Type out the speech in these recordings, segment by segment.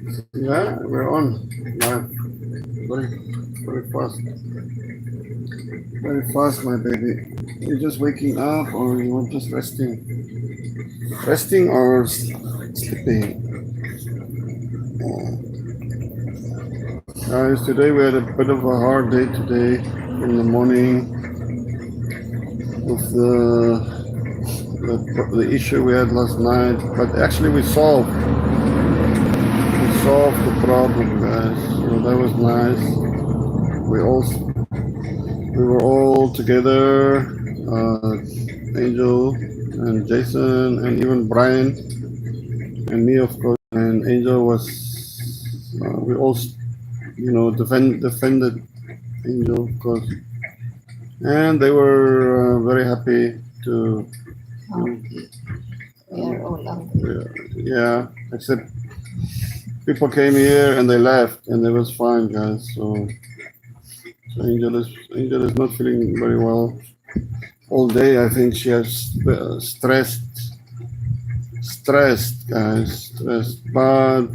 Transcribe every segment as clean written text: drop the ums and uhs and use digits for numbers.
Yeah, we're on. Live. Very, very fast. Very fast, my baby. You're just waking up or you're just resting? Resting or sleeping? Guys, today we had a bit of a hard day today in the morning with the issue we had last night. But actually we solved the problem, guys. So that was nice. We were all together, Angel and Jason and even Brian and me, of course. And Angel was, we all, defended Angel, of course. And they were very happy to, We are all hungry. yeah, except people came here and they left, and it was fine, guys. So Angel is not feeling very well all day. I think she has stressed, guys, stressed. But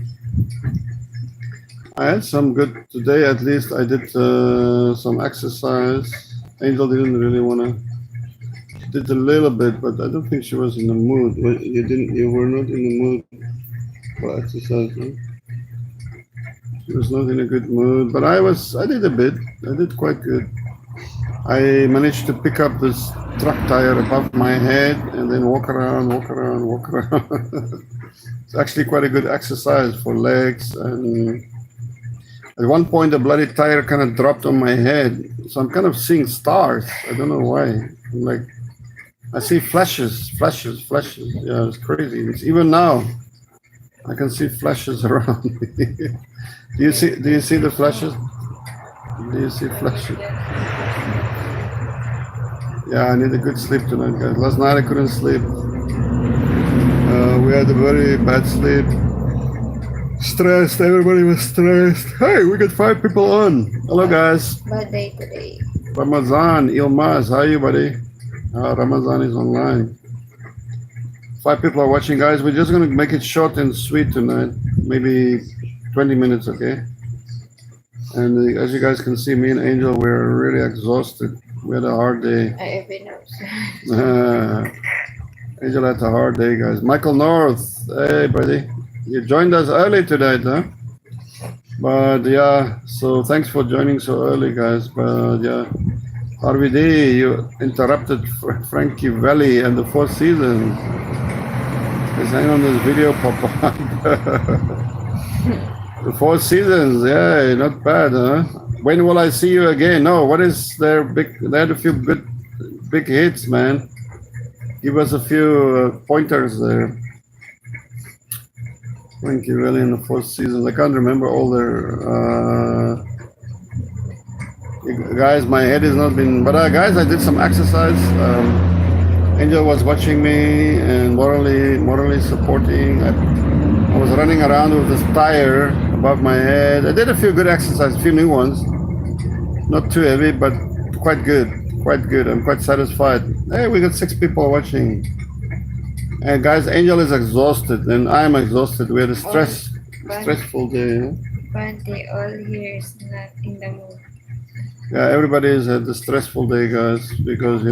I had some good today. At least I did some exercise. Angel didn't really wanna. She did a little bit, but I don't think she was in the mood. You didn't. You were not in the mood for exercise. Huh? She was not in a good mood. But I was. I did a bit. I did quite good. I managed to pick up this truck tire above my head and then walk around. It's actually quite a good exercise for legs. And at one point, the bloody tire kind of dropped on my head. So I'm kind of seeing stars. I don't know why. I'm like, I see flashes. Yeah, it's crazy. It's even now, I can see flashes around me. Do you see the flashes? Do you see flashes? Yeah, I need a good sleep tonight, guys. Last night I couldn't sleep. We had a very bad sleep. Stressed. Everybody was stressed. Hey, we got 5 people on. Hello, guys. Bad day today. Ramazan, Ilmaz, how are you, buddy? Ramazan is online. 5 people are watching, guys. We're just gonna make it short and sweet tonight. Maybe 20 minutes, okay? And as you guys can see, me and Angel, we're really exhausted. We had a hard day. I even know. Angel had a hard day, guys. Michael North, hey, buddy. You joined us early tonight, huh? But yeah, so thanks for joining so early, guys. But yeah, RVD, you interrupted Frankie Valley and the Four Seasons. Let's hang on this video, Papa. The Four Seasons, yeah, not bad, huh? When will I see you again? No, what is their big? They had a few good, big hits, man. Give us a few pointers there. Frankie Valley in the Four Seasons. I can't remember all their. Guys, my head has not been. But guys, I did some exercise. Angel was watching me and morally supporting. I was running around with this tire above my head. I did a few good exercises, a few new ones. Not too heavy, but quite good. Quite good. I'm quite satisfied. Hey, we got 6 people watching. And guys, Angel is exhausted, and I'm exhausted. We had a stressful day. Huh? But they all here is not in the mood. Yeah, everybody has had a stressful day, guys, because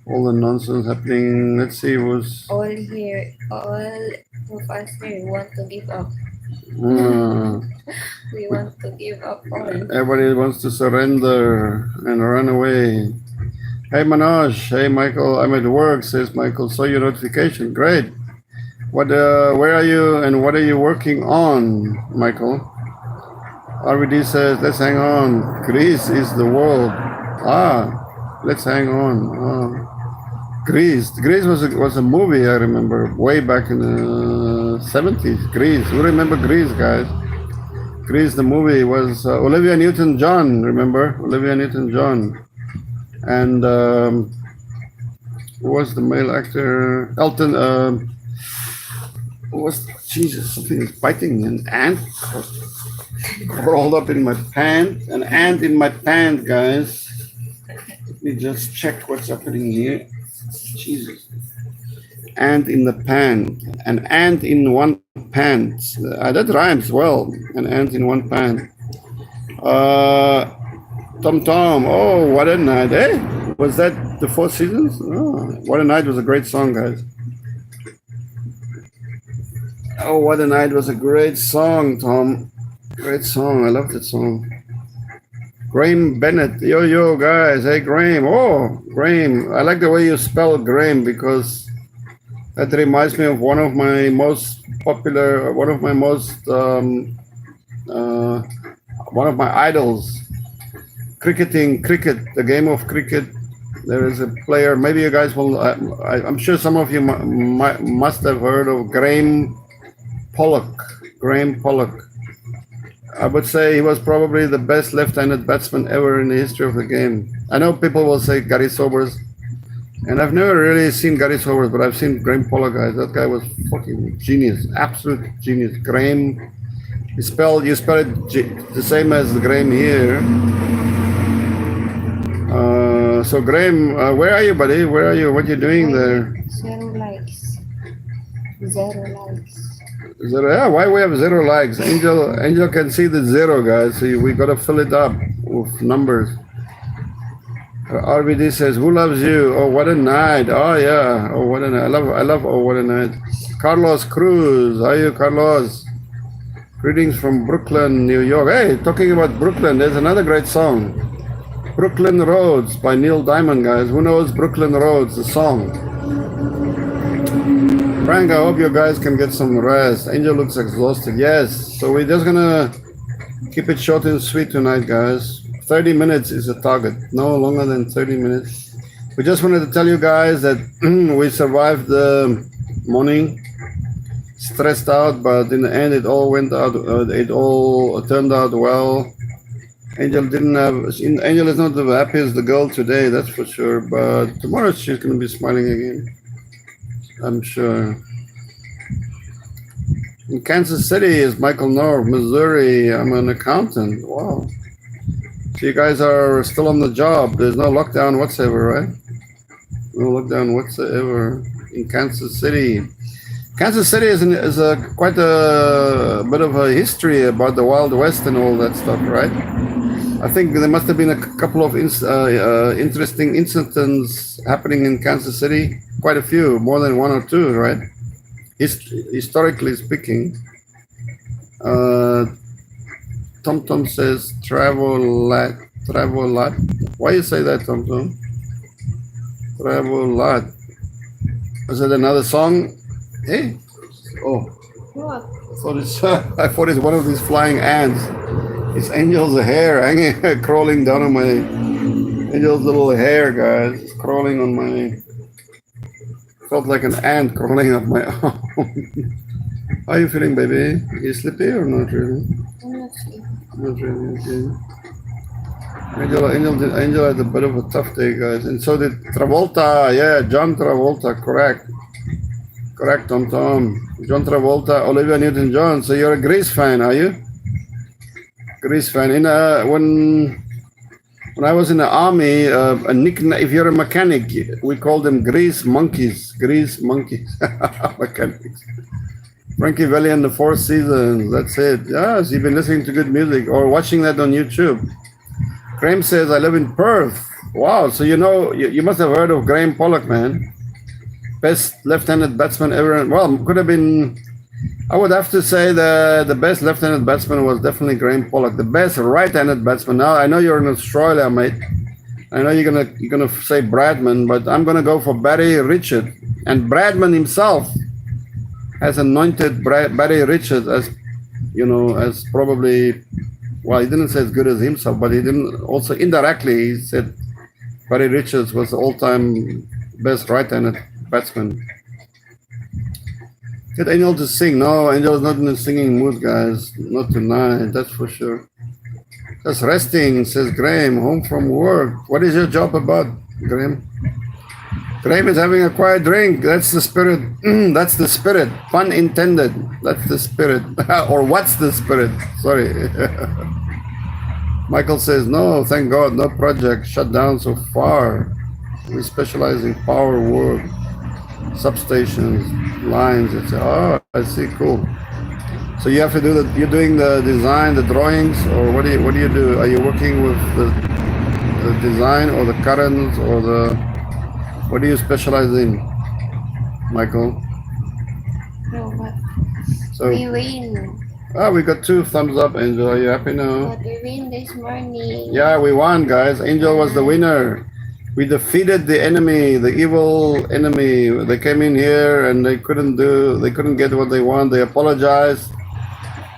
all the nonsense happening. Let's see, was all of us here want to give up. We want to give up all. Everybody wants to surrender and run away. Hey Manoj, hey Michael, I'm at work, says Michael. Saw your notification. Great. Where are you and what are you working on, Michael? RVD says, let's hang on. Greece is the world. Let's hang on. Greece was a movie, I remember, way back in the 70s. Greece. Who remember Greece, guys? Greece, the movie was Olivia Newton-John, remember? Olivia Newton-John. And who was the male actor? Elton, Jesus, something is biting me. An ant crawled up in my pant. An ant in my pant, guys. Let me just check what's happening here. Jesus. ant in the pan. An ant in one pant. That rhymes well. An ant in one pan. Tom Tom. Oh, what a night. Hey, was that the Four Seasons? Oh, What a Night was a great song, guys. Oh, What a Night was a great song, Tom. Great song. I love that song. Graham Bennett. Yo, yo, guys. Hey, Graham. Oh, Graham. I like the way you spell Graham because that reminds me of one of my most popular, one of my most, one of my idols. Cricket, the game of cricket. There is a player. Maybe you guys will. I'm sure some of you must have heard of Graham Pollock. Graham Pollock. I would say he was probably the best left-handed batsman ever in the history of the game. I know people will say Gary Sobers, and I've never really seen Gary Sobers, but I've seen Graham Pollock, guys. That guy was fucking genius, absolute genius. Graham, you spell it the same as Graham here. So Graham, where are you, buddy? Where are you? What are you doing there? 0 likes. 0 likes. Zero. Yeah, why we have 0 likes? Angel can see the 0, guys. So we gotta fill it up with numbers. RVD says, "Who loves you? Oh, what a night! Oh yeah. Oh, what a night! I love. Oh, what a night." Carlos Cruz, how are you, Carlos? Greetings from Brooklyn, New York. Hey, talking about Brooklyn, there's another great song, "Brooklyn Roads" by Neil Diamond, guys. Who knows Brooklyn Roads, the song? Frank, I hope you guys can get some rest. Angel looks exhausted. Yes, so we're just gonna keep it short and sweet tonight, guys. 30 minutes is a target, no longer than 30 minutes. We just wanted to tell you guys that we survived the morning, stressed out, but in the end it all went out, it all turned out well. Angel is not the happiest the girl today, that's for sure, but tomorrow she's gonna be smiling again, I'm sure. In Kansas City is Michael North, Missouri. I'm an accountant. Wow. So you guys are still on the job. There's no lockdown whatsoever, right? No lockdown whatsoever in Kansas City. Kansas City is quite a bit of a history about the Wild West and all that stuff, right? I think there must have been a couple of interesting incidents happening in Kansas City. Quite a few, more than 1 or 2, right? Historically speaking. Tom Tom says travel lot. Why you say that, Tom Tom? Travel lot. Is that another song? Hey. Oh. What? I thought it's one of these flying ants. It's Angel's hair hanging, crawling down on my Angel's little hair, guys. It's crawling on my. Felt like an ant crawling up my arm. How are you feeling, baby? You sleepy or not really? I'm not sleeping. Not really. Okay. Angel had a bit of a tough day, guys, and so did Travolta. Yeah, John Travolta. Correct, Tom Tom. John Travolta, Olivia Newton-John. So you're a Grease fan, are you? Grease fan. When I was in the army, a nickname, if you're a mechanic, we call them grease monkeys. Grease monkeys. Mechanics. Frankie Valli and the Four Seasons. That's it. Yes, you've been listening to good music or watching that on YouTube. Graham says, I live in Perth. Wow, so you must have heard of Graham Pollock, man. Best left-handed batsman ever. Well, could have been. I would have to say the best left-handed batsman was definitely Graham Pollock. The best right-handed batsman. Now I know you're in Australia, mate. I know you're gonna say Bradman, but I'm gonna go for Barry Richard. And Bradman himself has anointed Barry Richard as probably. Well, he didn't say as good as himself, but he didn't also indirectly he said Barry Richards was the all-time best right-handed batsman. Get Angel to sing. No, Angel is not in the singing mood, guys. Not tonight, that's for sure. Just resting, says Graham, home from work. What is your job about, Graham? Graham is having a quiet drink. That's the spirit. That's the spirit. Pun intended. That's the spirit. Or what's the spirit? Sorry. Michael says, no, thank God, no project shut down so far. We specialize in power work. substations, lines. It's oh, I see. Cool. So you have to do the. You're doing the design, the drawings, or what do you do? Are you working with the design or the currents or the? What do you specialize in, Michael? No, but So we win. we got 2 thumbs up, Angel. Are you happy now? But we win this morning. Yeah, we won, guys. Angel was the winner. We defeated the enemy, the evil enemy. They came in here and they couldn't get what they want. They apologized,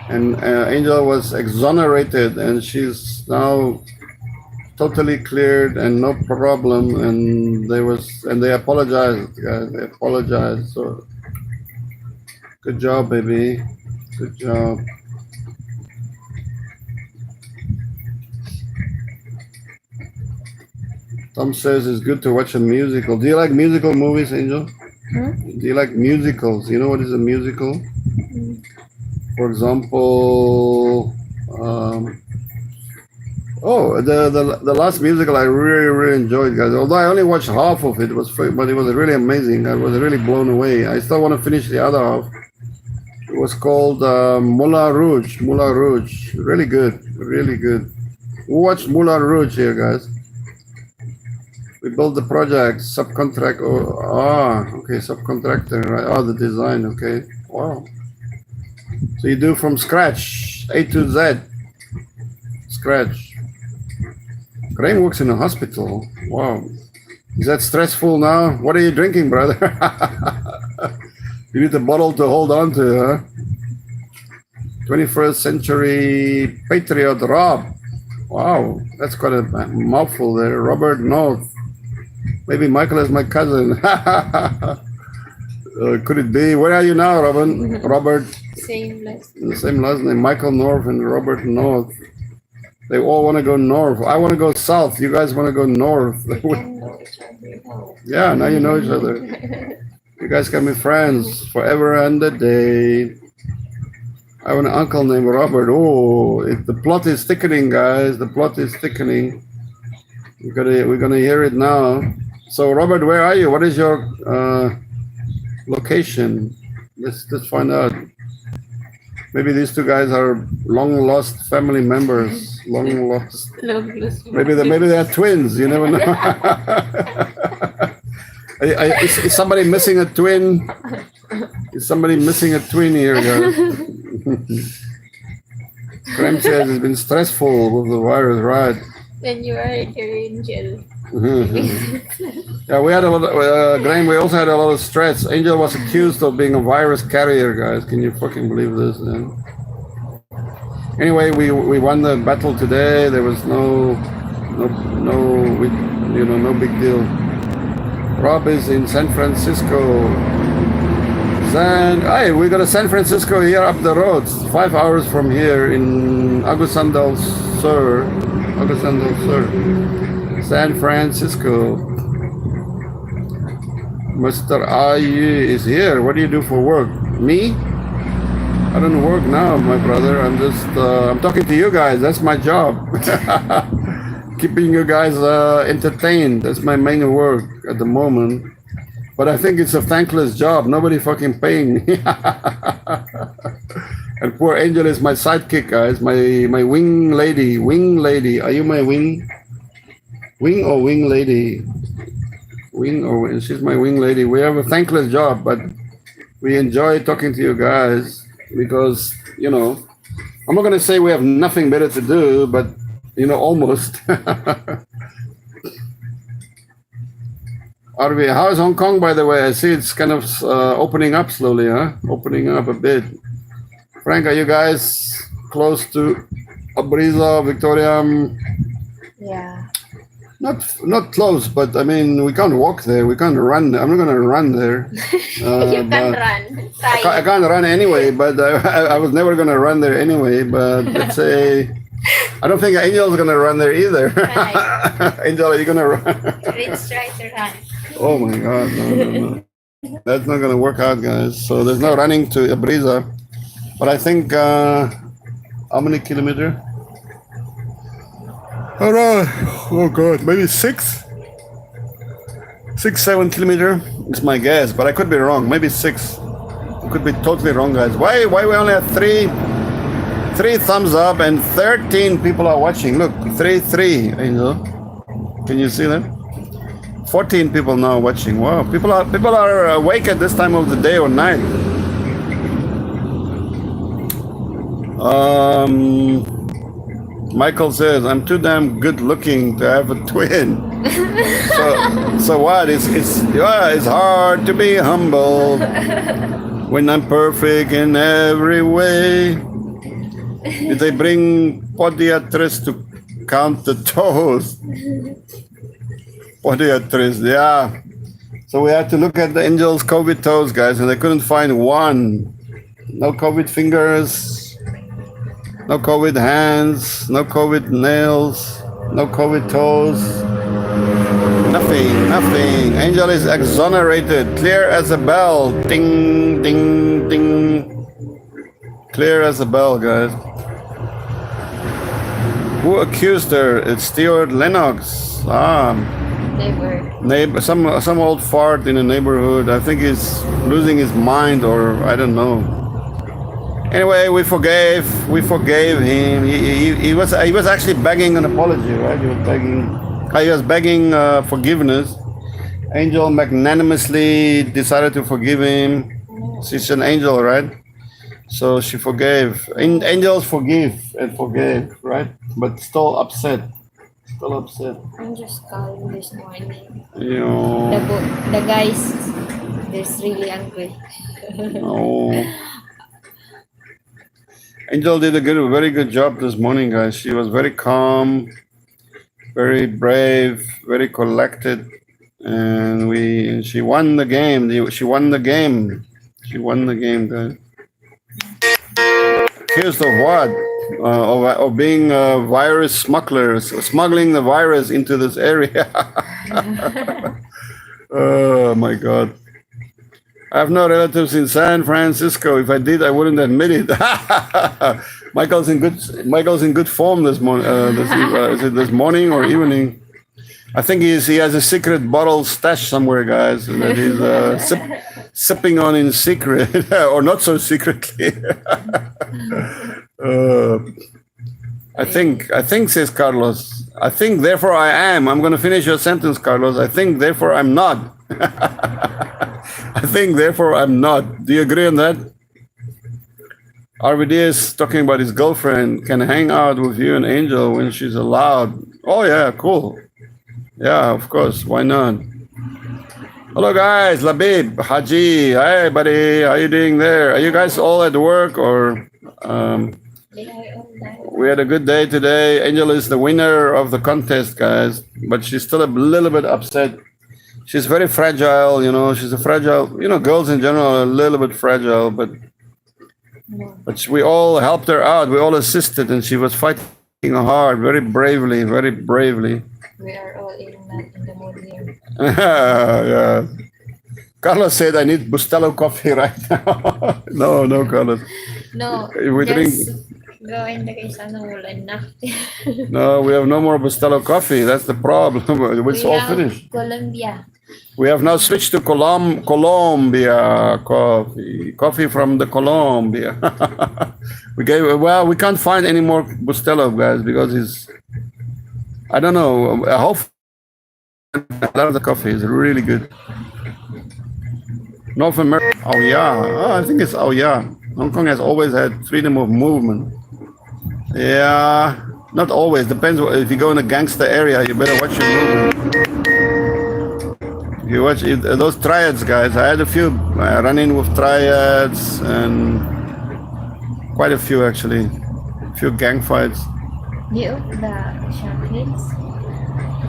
and Angel was exonerated, and she's now totally cleared and no problem. And they apologized, guys. They apologized. So good job, baby. Good job. Tom says it's good to watch a musical. Do you like musical movies, Angel? Do you like musicals? You know what is a musical? For example, the last musical I really enjoyed, guys. Although I only watched half of it, but it was really amazing. I was really blown away. I still want to finish the other half. It was called Moulin Rouge. Moulin Rouge. Really good. Really good. Who watched Moulin Rouge here, guys? We built the project, subcontract. Okay, subcontractor, right? Oh, the design, okay. Wow. So you do from scratch, A to Z. Scratch. Graham works in a hospital. Wow. Is that stressful now? What are you drinking, brother? You need a bottle to hold on to, huh? 21st century patriot Rob. Wow, that's quite a mouthful there. Robert North. Maybe Michael is my cousin. Could it be? Where are you now, Robin? Robert. Same last. The same last name. Michael North and Robert North. They all want to go north. I want to go south. You guys want to go north. We can know each other now. Yeah, now you know each other. You guys can be friends forever and a day. I have an uncle named Robert. Oh, the plot is thickening, guys. The plot is thickening. We're gonna hear it now. So, Robert, where are you? What is your location? Let's find out. Maybe these 2 guys are long lost family members. Long lost. Maybe they are twins. You never know. Is somebody missing a twin? Is somebody missing a twin here, guys? Graham says it's been stressful with the virus, right? Then you are the angel. Yeah, we had a lot of, Graham, we also had a lot of stress. Angel was accused of being a virus carrier, guys. Can you fucking believe this, man? Anyway, we won the battle today. There was no big deal. Rob is in San Francisco. Hey, we got a San Francisco here up the road, 5 hours from here in Agusan del Sur. San Francisco. Mr. Ayu is here. What do you do for work? Me? I don't work now, my brother. I'm just, I'm talking to you guys. That's my job. Keeping you guys entertained. That's my main work at the moment. But I think it's a thankless job. Nobody fucking paying me. And poor Angel is my sidekick, guys. My wing lady. Wing lady. Are you my wing? Wing or wing lady? Wing or wing? She's my wing lady. We have a thankless job, but we enjoy talking to you guys because, you know, I'm not going to say we have nothing better to do, but, you know, almost. RV, how is Hong Kong, by the way? I see it's kind of opening up slowly, huh? Opening up a bit. Frank, are you guys close to Abriza, Victoria? Yeah. Not close, but I mean, we can't walk there. We can't run. I'm not going to run there. You can run. I can't run anyway, but I was never going to run there anyway. But let's say, I don't think Angel's going to run there either. Right. Angel, are you going to run? Let's try to run. Oh my God, no. That's not going to work out, guys. So there's no running to Abriza. But I think, how many kilometers? Oh God, maybe 6? 6, 7 kilometer is my guess, but I could be wrong. Maybe 6. I could be totally wrong, guys. Why we only have three thumbs up and 13 people are watching? Look, 3, Angel. Can you see that? 14 people now watching. Wow, people are awake at this time of the day or night. Michael says, I'm too damn good looking to have a twin. So what? It's hard to be humble when I'm perfect in every way. Did they bring podiatrist to count the toes? Podiatrist, yeah. So we had to look at the angel's COVID toes, guys, and they couldn't find one. No COVID fingers. No COVID hands, no COVID nails, no COVID toes. Nothing. Angel is exonerated, clear as a bell. Ding, ding, ding. Clear as a bell, guys. Who accused her? It's Stewart Lennox. Neighbor. Some old fart in the neighborhood. I think he's losing his mind, or I don't know. Anyway, we forgave him. He was actually begging an apology, right? He was begging forgiveness. Angel magnanimously decided to forgive him. She's an angel, right? So she forgave. Angels forgive and forgave, right? But still upset. I'm just calling this morning. You know. The guys is really angry. No. Angel did a very good job this morning, guys. She was very calm, very brave, very collected, and she won the game. She won the game, guys. Accused of what? Of being a virus smuggler, smuggling the virus into this area. Oh my God. I have no relatives in San Francisco. If I did, I wouldn't admit it. Michael's in good form this morning. Is it this morning or evening? I think he has a secret bottle stashed somewhere, guys, that he's sipping on in secret, or not so secretly. I think, says Carlos. I think, therefore I am. I'm going to finish your sentence, Carlos. I think, therefore I'm not. I think, therefore I'm not. Do you agree on that? RVD is talking about his girlfriend can hang out with you and Angel when she's allowed. Oh yeah, cool. Yeah, of course. Why not? Hello guys, Labib, Haji. Hi buddy, how you doing there? Are you guys all at work or we had a good day today? Angel is the winner of the contest, guys, but she's still a little bit upset. She's very fragile, you know. She's a fragile, you know, girls in general are a little bit fragile, but we all helped her out. We all assisted, and she was fighting hard, very bravely. We are all in the mood here. Yeah. Carlos said, I need Bustelo coffee right now. No, Carlos. No, we drink. Gawin na kayo sana ulan na. No, we have no more Bustelo coffee. That's the problem. It's all finished. Colombia. We have now switched to Colombia coffee from the Colombia. We can't find any more Bustelo, guys, because I don't know. I hope a lot of the coffee is really good. North America, I think it's Hong Kong has always had freedom of movement. Yeah, not always. Depends. If you go in a gangster area, you better watch your movement. You watch those triads, guys. I had a few run-in with triads and quite a few actually. A few gang fights. You off the shop hits?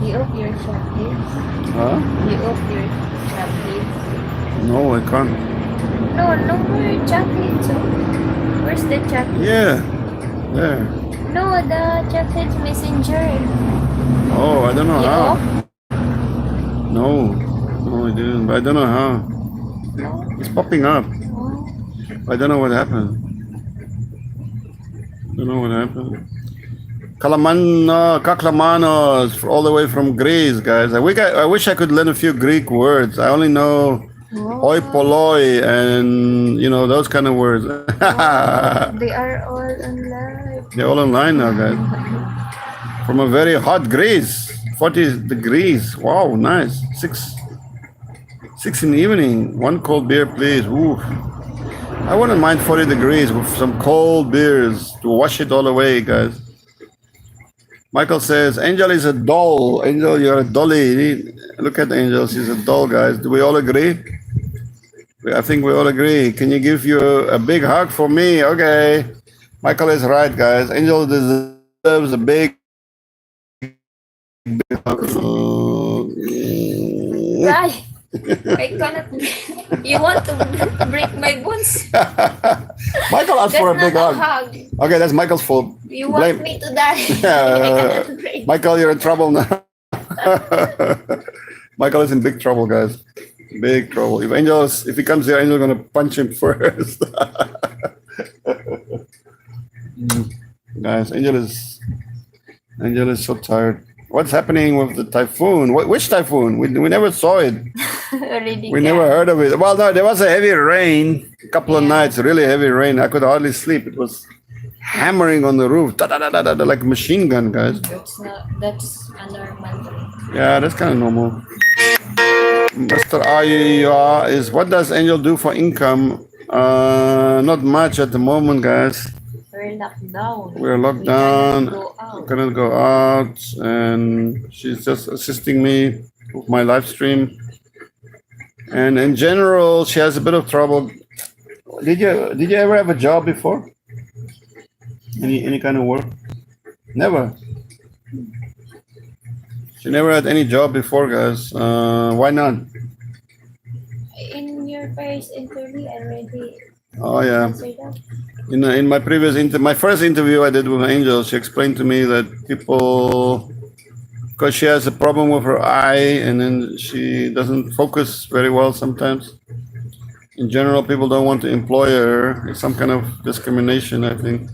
You off your shop hits? Huh? You off your shop hits? No, I can't. No more chocolates. Where's the chocolate? Yeah, there. No, the chocolate messenger. Oh, I don't know You how. off? No, I didn't. But I don't know how. No. It's popping up. Oh. I don't know what happened. Kaklamanos, all the way from Greece, guys. I wish I could learn a few Greek words. I only know oi Wow. polloi and those kind of words. Wow. They are all alive. They're all online now, guys. From a very hot Greece, 40 degrees. Wow, nice. Six in the evening. One cold beer, please. Ooh. I wouldn't mind 40 degrees with some cold beers to wash it all away, guys. Michael says, Angel is a doll. Angel, you're a dolly. Look at Angel. She's a doll, guys. Do we all agree? I think we all agree. Can you give you a big hug for me? Okay. Michael is right, guys. Angel deserves a big hug. Right. I cannot. You want to break my bones? Michael asked That's for a not big a hug. hug. Okay, that's Michael's fault. You want me to die? I cannot break. Michael, you're in trouble now. Michael is in big trouble, guys. Big trouble. If he comes here, Angel's gonna punch him first. Guys, Angel is so tired. What's happening with the typhoon? Which typhoon? We never saw it. Already We never heard of it. Well, no, there was a heavy rain, a couple of nights, really heavy rain. I could hardly sleep. It was hammering on the roof, da, da, da, da, da, like a machine gun, guys. That's a normal thing. Yeah, that's kind of normal. Mr. Ayuya is, what does Angel do for income? Not much at the moment, guys. We're locked down. We're locked We down. cannot go out. Couldn't go out, and she's just assisting me with my live stream. And in general, she has a bit of trouble. Did you ever have a job before? Any kind of work? Never. She never had any job before, guys. Why not? In your first interview, I already Oh yeah. answered that. In my previous my first interview I did with Angel, she explained to me that people, because she has a problem with her eye, and then she doesn't focus very well sometimes. In general, people don't want to employ her. It's some kind of discrimination, I think,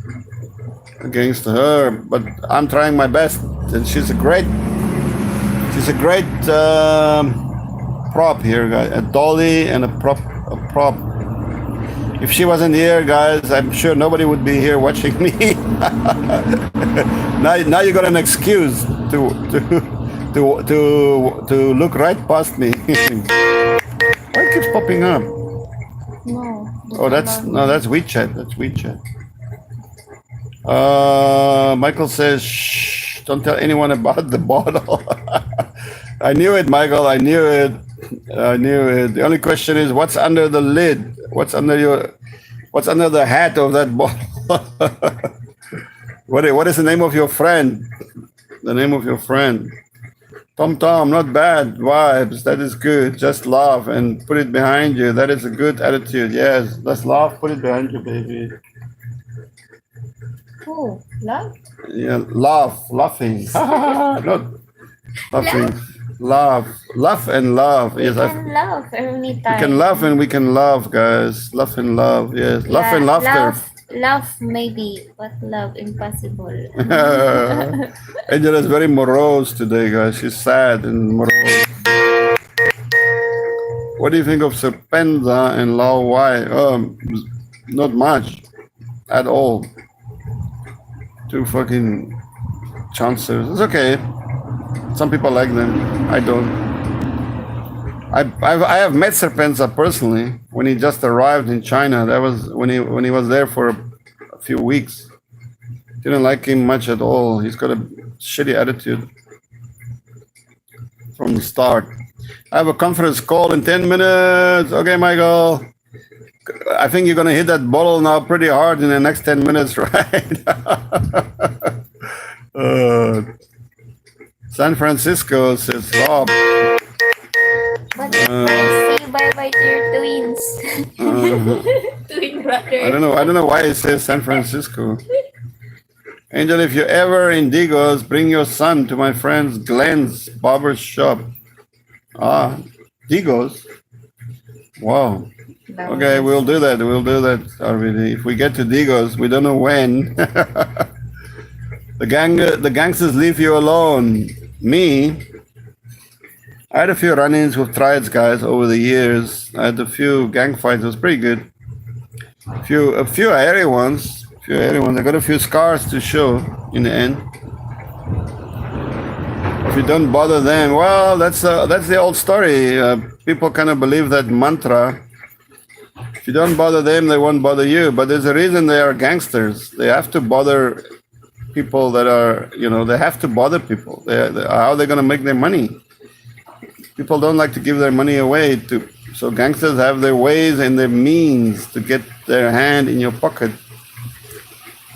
against her. But I'm trying my best, and she's a great prop here, guys. A dolly and a prop. If she wasn't here, guys, I'm sure nobody would be here watching me. Now you got an excuse to look right past me. Why it keeps popping up? No. Oh, that's WeChat. That's WeChat. Michael says, shh, don't tell anyone about the bottle. I knew it, Michael. I knew it. The only question is, what's under the lid? What's under the hat of that bottle? What is the name of your friend? The name of your friend. Tom, not bad vibes. That is good. Just laugh and put it behind you. That is a good attitude. Yes, just laugh. Put it behind you, baby. Who? Love? Yeah, laughing. Not laughing. Laugh and love. We Yes, can laugh every time. we can laugh and we can love, guys. Laugh and love. Yes, laugh and laughter. Laugh maybe, but love impossible. Angela is very morose today, guys. She's sad and morose. What do you think of Serpenza and Lao Wai? Not much at all. Two fucking chancers. It's okay. Some people like them. I don't. I have met Serpenza personally when he just arrived in China. That was when he was there for a few weeks. Didn't like him much at all. He's got a shitty attitude from the start. I have a conference call in 10 minutes. Okay, Michael. I think you're gonna hit that bottle now pretty hard in the next 10 minutes, right? San Francisco says Rob. But say bye-bye to your twins. Twin brother. I don't know why it says San Francisco. Angel, if you're ever in Digos, bring your son to my friend's Glenn's barber shop. Ah, Digos. Wow. Okay, we'll do that. We'll do that, RVD. If we get to Digos, we don't know when. The gangsters leave you alone. Me, I had a few run-ins with triads guys over the years. I had a few gang fights. It was pretty good. A few hairy ones. I got a few scars to show in the end. If you don't bother them, well, that's the old story. People kind of believe that mantra. If you don't bother them, they won't bother you. But there's a reason they are gangsters. They have to bother people that are, they have to bother people. How are they going to make their money? People don't like to give their money away. So gangsters have their ways and their means to get their hand in your pocket.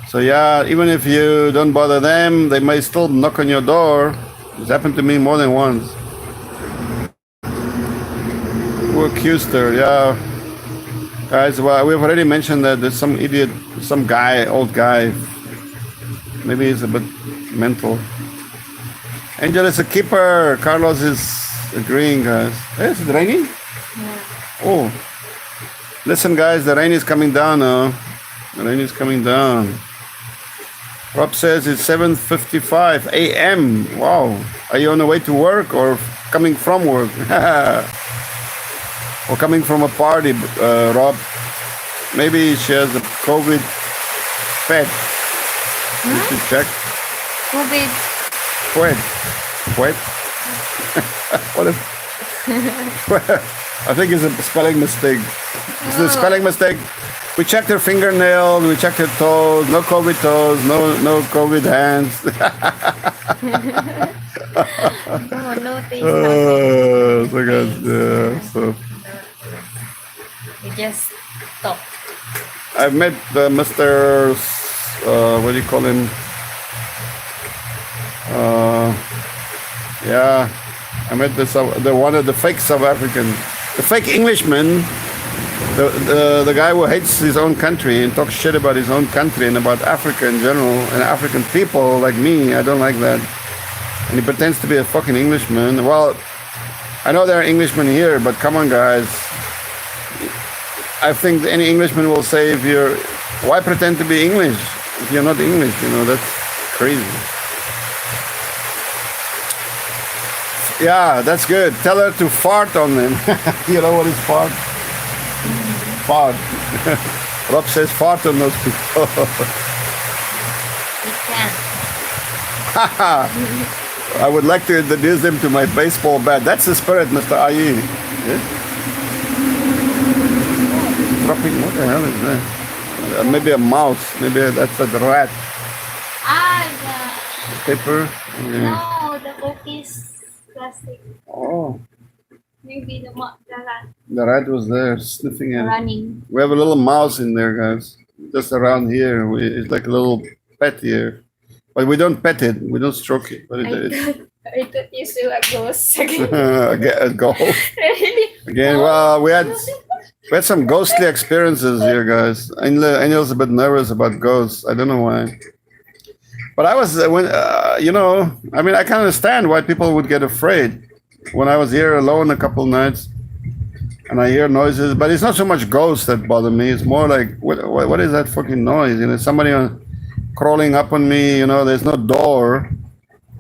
So yeah, even if you don't bother them, they may still knock on your door. It's happened to me more than once. Who accused her? Yeah. Guys, well, we've already mentioned that there's some idiot, some guy, old guy. Maybe he's a bit mental. Angel is a keeper. Carlos is agreeing, guys. Hey, is it raining? Yeah. Oh. Listen, guys, the rain is coming down now. The rain is coming down. Rob says it's 7:55 a.m. Wow. Are you on the way to work or coming from work? Or coming from a party, Rob? Maybe she has a COVID pet. You should check. COVID. Wait. What if? I think it's a spelling mistake. It's a spelling mistake. We checked her fingernails, we checked her toes, no COVID toes, no COVID hands. No taste. So guys, so We just stop. I've met Mr. What do you call him? Yeah, I met the one of the fake South African, the fake Englishman. The guy who hates his own country and talks shit about his own country and about Africa in general and African people like me. I don't like that. And he pretends to be a fucking Englishman. Well, I know there are Englishmen here, but come on, guys. I think any Englishman will say, why pretend to be English if you're not English? That's crazy. Yeah, that's good. Tell her to fart on them. You know what is fart? Fart. Rob says fart on those people. We can't. I would like to introduce them to my baseball bat. That's the spirit, Mr. Ayi. Yeah? Dropping, what the hell is that? Maybe a mouse. Maybe that's a rat. Paper. Yeah. No, the cookies plastic. Oh, Maybe the rat the rat was there sniffing it. running. We have a little mouse in there, guys. Just around here. It's like a little pet here. But we don't pet it. We don't stroke it. But I thought you saw a ghost again. a ghost. Really? Again, well, we had some ghostly experiences here, guys. Angel's a bit nervous about ghosts. I don't know why. But I was, I can understand why people would get afraid. When I was here alone a couple nights and I hear noises, but it's not so much ghosts that bother me. It's more like, what is that fucking noise? Somebody crawling up on me, there's no door.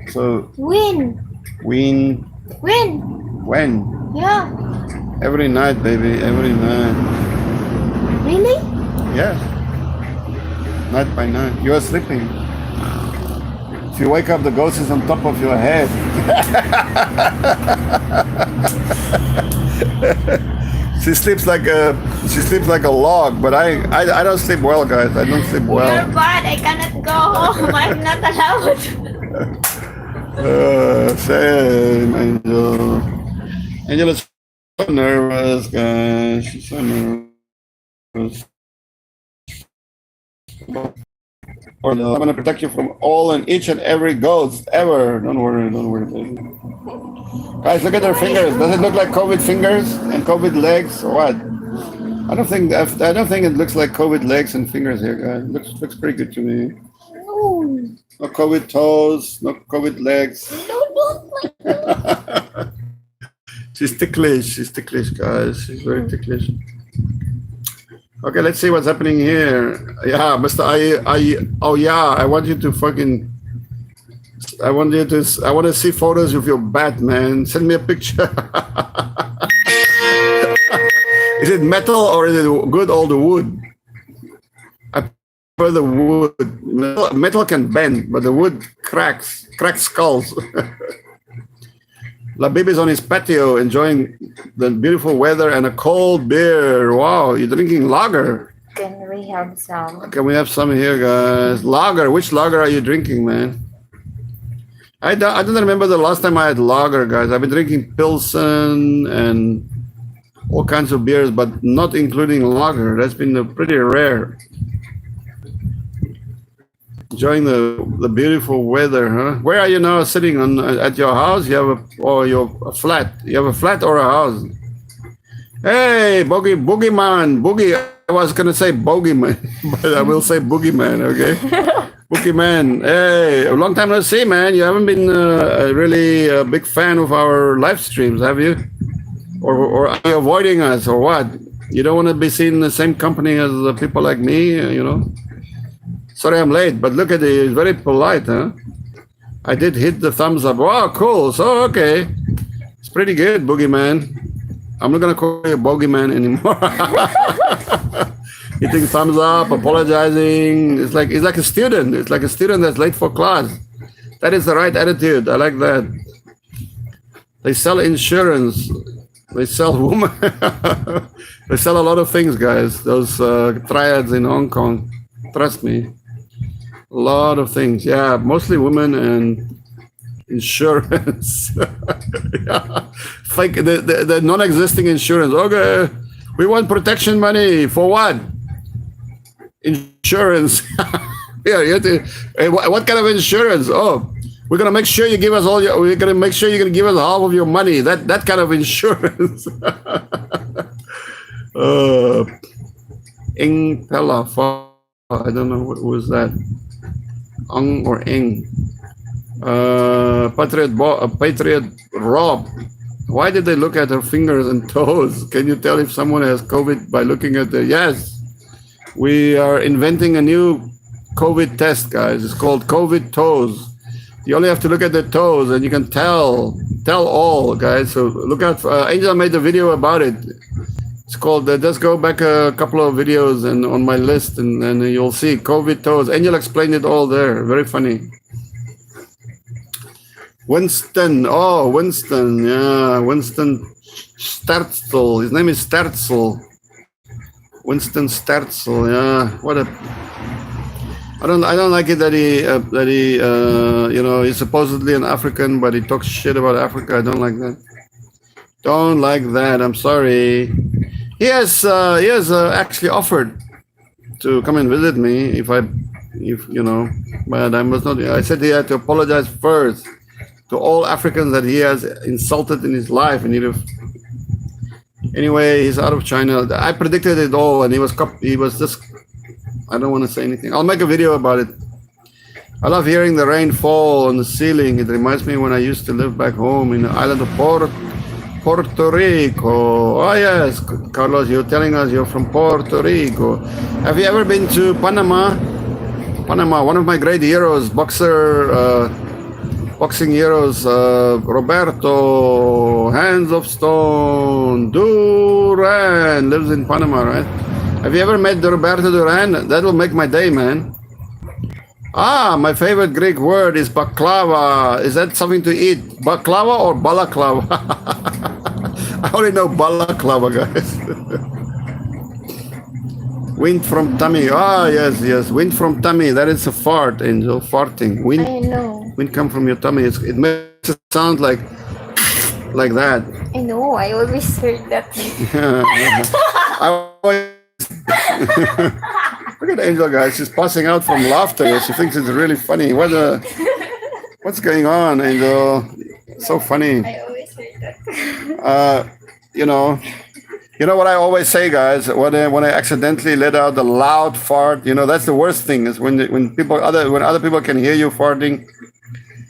So, When? When? Yeah. Every night, baby, every night. Really? Yes. Night by night. You are sleeping. If you wake up, the ghost is on top of your head. She sleeps like a log, but I don't sleep well, guys. I don't sleep well. You're bad. I cannot go home. I'm not allowed. Shame, Angel. Angel is so nervous, guys. She's so nervous. I'm gonna protect you from all and each and every ghost ever. Don't worry, baby. Guys, look at her fingers. Does it look like COVID fingers and COVID legs or what? I don't think it looks like COVID legs and fingers here, guys. Looks pretty good to me. No COVID toes, no COVID legs. She's ticklish, guys. She's very ticklish. Okay, let's see what's happening here. Yeah, Mr. I want you to fucking I want you to. I want to see photos of your bat, man. Send me a picture. Is it metal or is it good old wood? I prefer the wood. Metal can bend, but the wood cracks skulls. Labib is on his patio enjoying the beautiful weather and a cold beer. Wow, you're drinking lager. Can we have some? Can we have some here, guys? Lager. Which lager are you drinking, man? I don't remember the last time I had lager, guys. I've been drinking Pilsen and all kinds of beers, but not including lager. That's been pretty rare. Enjoying the beautiful weather, huh? Where are you now sitting on at your house? You have a flat. You have a flat or a house? Hey, boogeyman, boogie. I was gonna say bogeyman, but I will say boogeyman. Okay, boogeyman. Hey, a long time no see, man. You haven't been really a big fan of our live streams, have you? Or are you avoiding us, or what? You don't want to be seen in the same company as people like me, you know? Sorry I'm late, but look at it. It's very polite, huh? I did hit the thumbs up. Wow, cool. So, okay. It's pretty good, boogeyman. I'm not going to call you bogeyman anymore. Hitting thumbs up, apologizing. It's like a student. It's like a student that's late for class. That is the right attitude. I like that. They sell insurance. They sell women. They sell a lot of things, guys. Those triads in Hong Kong. Trust me. A lot of things. Yeah, mostly women and insurance. Yeah. Fake the non-existing insurance. Okay, we want protection money for what? Insurance. Yeah, you have to, hey, what kind of insurance? Oh, we're gonna make sure you give us all your. We're gonna make sure you're gonna give us half of your money. That kind of insurance. Ing Pella. I don't know what was that. Ong or Ing. Patriot Rob. Why did they look at her fingers and toes? Can you tell if someone has COVID by looking at the? Yes, we are inventing a new COVID test, guys. It's called COVID toes. You only have to look at the toes, and you can tell all, guys. So look out. Angel made a video about it. It's called. Just go back a couple of videos and on my list, and you'll see COVID toes. Angel explained it all there. Very funny. Winston. Oh, Winston. Yeah, Winston Sterzel. His name is Sterzel. Winston Sterzel. Yeah. What a. I don't like it that he you know, he's supposedly an African, but he talks shit about Africa. I don't like that. Don't like that. I'm sorry. He has actually offered to come and visit me if you know, but I must not. I said he had to apologize first to all Africans that he has insulted in his life, and anyway, he's out of China. I predicted it all, and he was just. I don't want to say anything. I'll make a video about it. I love hearing the rain fall on the ceiling. It reminds me when I used to live back home in the island of Puerto Rico. Oh yes, Carlos, you're telling us you're from Puerto Rico. Have you ever been to Panama? Panama, one of my great heroes, boxing heroes, Roberto Hands of Stone Duran lives in Panama, right? Have you ever met Roberto Duran? That will make my day, man. Ah, my favorite Greek word is baklava. Is that something to eat? Baklava or balaclava? I only know balaclava, guys. Wind from tummy. Ah, yes. Wind from tummy. That is a fart, Angel. Farting. Wind. I know. Wind come from your tummy. It makes it sound like that. I know. I always heard that. I always. Look at Angel, guys. She's passing out from laughter. She thinks it's really funny. What's going on, Angel? So funny. I always heard that. You know what I always say, guys. When I accidentally let out the loud fart, you know, that's the worst thing. Is when other people can hear you farting,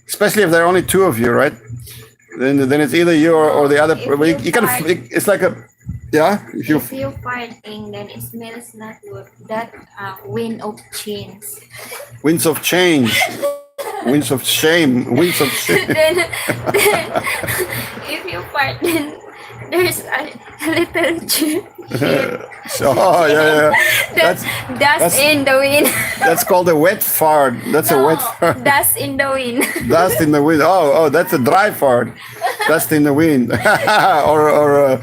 especially if there are only two of you, right? Then it's either you or the other. You can. It's like a. Yeah, if you farting, then it smells not good. That wind of change. Winds of change. Winds of shame. Winds of shame. then if you fart, then there's a little chip. Oh yeah. That's Dust that's- in the wind. that's called a wet fart. That's a wet fart. Dust in the wind. Dust in the wind. Oh, that's a dry fart. Dust in the wind. or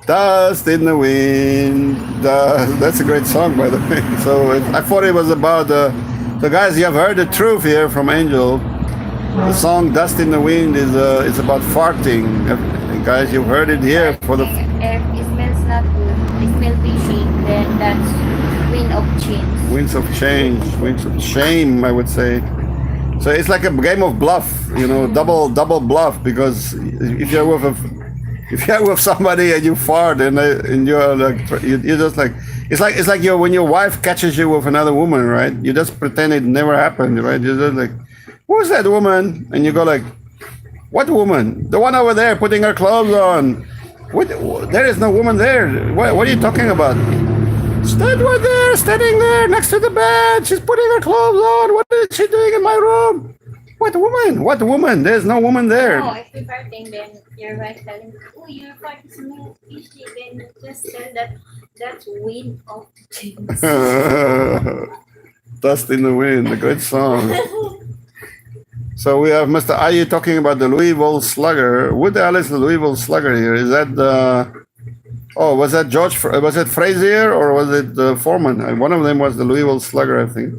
dust in the wind. That's a great song, by the way. So I thought it was about so guys, you have heard the truth here from Angel. The song "Dust in the Wind" is about farting. Guys, you've heard it here for the. If it smells not good, it smells fishy, then that's wind of change. Winds of change, winds of shame, I would say. So it's like a game of bluff, double bluff. Because if you're with somebody and you fart and you're like you're just like it's like when your wife catches you with another woman, right? You just pretend it never happened, right? You're just like, who's that woman? And you go like, what woman? The one over there putting her clothes on. What? There is no woman there. What are you talking about? Stand right there, standing there next to the bed. She's putting her clothes on. What is she doing in my room? What woman? What woman? There's no woman there. No, if you're farting, then your wife telling, oh, your fart smells fishy, then just tell that's wind of change. Dust in the Wind, a great song. So we have Mr. Are you talking about the Louisville Slugger? Who the hell is the Louisville Slugger here? Is that the... Oh, was that was it Frazier or was it Foreman? One of them was the Louisville Slugger, I think.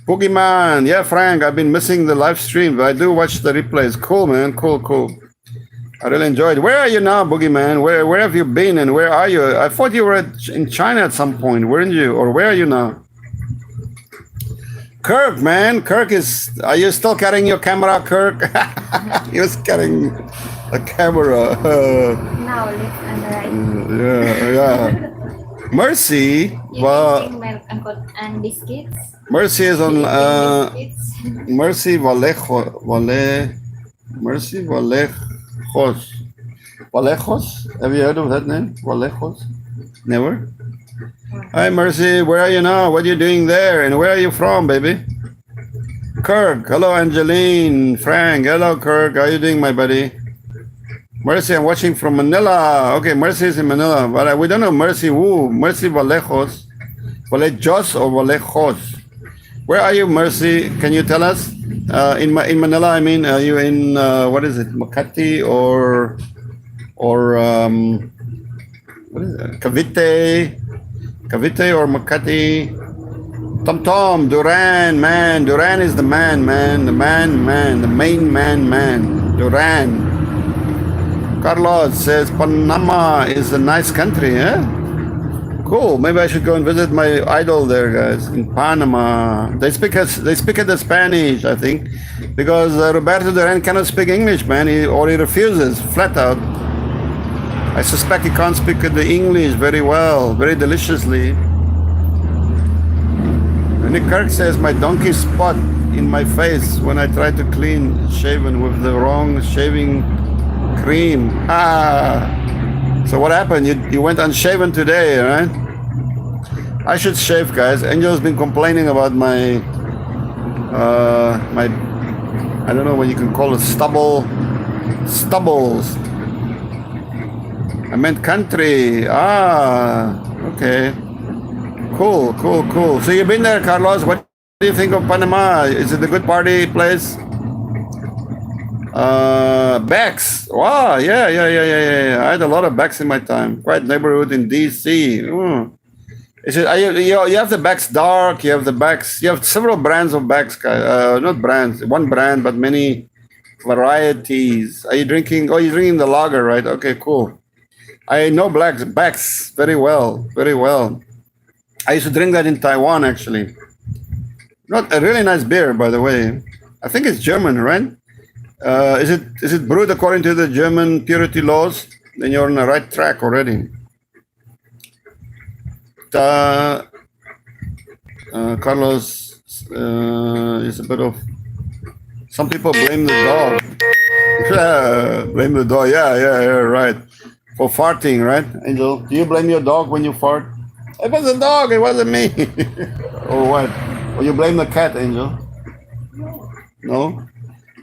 Boogeyman. Yeah, Frank, I've been missing the live stream, but I do watch the replays. Cool, man. Cool. I really enjoyed. Where are you now, Boogeyman? Where have you been and where are you? I thought you were in China at some point, weren't you? Or where are you now? Kirk, man. Kirk is... Are you still carrying your camera, Kirk? He was carrying a camera. Now left and right. Yeah. Mercy. You Well, eating milk and biscuits? Mercy is on... Biscuits. Mercy Vallejos. Vallejos? Have you heard of that name? Vallejos? Never? Hi, Mercy. Where are you now? What are you doing there? And where are you from, baby? Kirk. Hello, Angeline. Frank. Hello, Kirk. How are you doing, my buddy? Mercy, I'm watching from Manila. Okay, Mercy is in Manila. But we don't know Mercy who. Mercy Vallejos. Vallejos or Vallejos? Where are you, Mercy? Can you tell us? In Manila, I mean, are you in, what is it, Makati or what is it? Cavite or Makati? Tom, Duran, man. Duran is the man. The main man. Duran. Carlos says Panama is a nice country, eh? Cool. Maybe I should go and visit my idol there, guys, in Panama. They speak the Spanish, I think, because Roberto Duran cannot speak English, man, he refuses flat out. I suspect he can't speak the English very well, very deliciously. And Nick Kirk says my donkey spot in my face when I try to clean shaven with the wrong shaving cream. So what happened? You went unshaven today, right? I should shave, guys. Angel's been complaining about my I don't know what you can call it, stubbles. I meant country. Okay. Cool. So you've been there, Carlos. What do you think of Panama? Is it a good party place? Becks. Wow, yeah. I had a lot of Becks in my time. Quite neighborhood in DC. Is it? You have the Becks Dark. You have the Becks. You have several brands of Becks. Not brands. One brand, but many varieties. Are you drinking? Oh, you're drinking the lager, right? Okay, cool. I know Becks very well. I used to drink that in Taiwan, actually. Not a really nice beer, by the way. I think it's German, right? Is it brewed according to the German purity laws? Then you're on the right track already. Carlos is a bit of... Some people blame the dog. Blame the dog. Yeah, right. For farting, right, Angel? Do you blame your dog when you fart? It was a dog, it wasn't me. Or what? Or you blame the cat, Angel? No?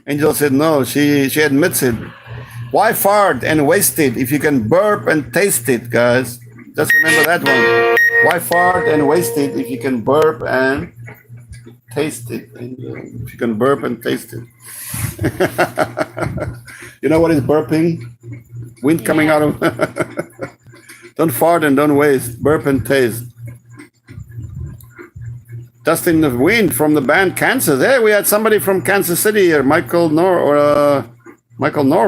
Angel said no. She admits it. Why fart and waste it if you can burp and taste it, guys? Just remember that one. Why fart and waste it if you can burp and taste it? Angel. If you can burp and taste it. You know what is burping? Wind coming out of. Don't fart and don't waste. Burp and taste. Dustin the Wind from the band Kansas. Hey, we had somebody from Kansas City here, Michael North,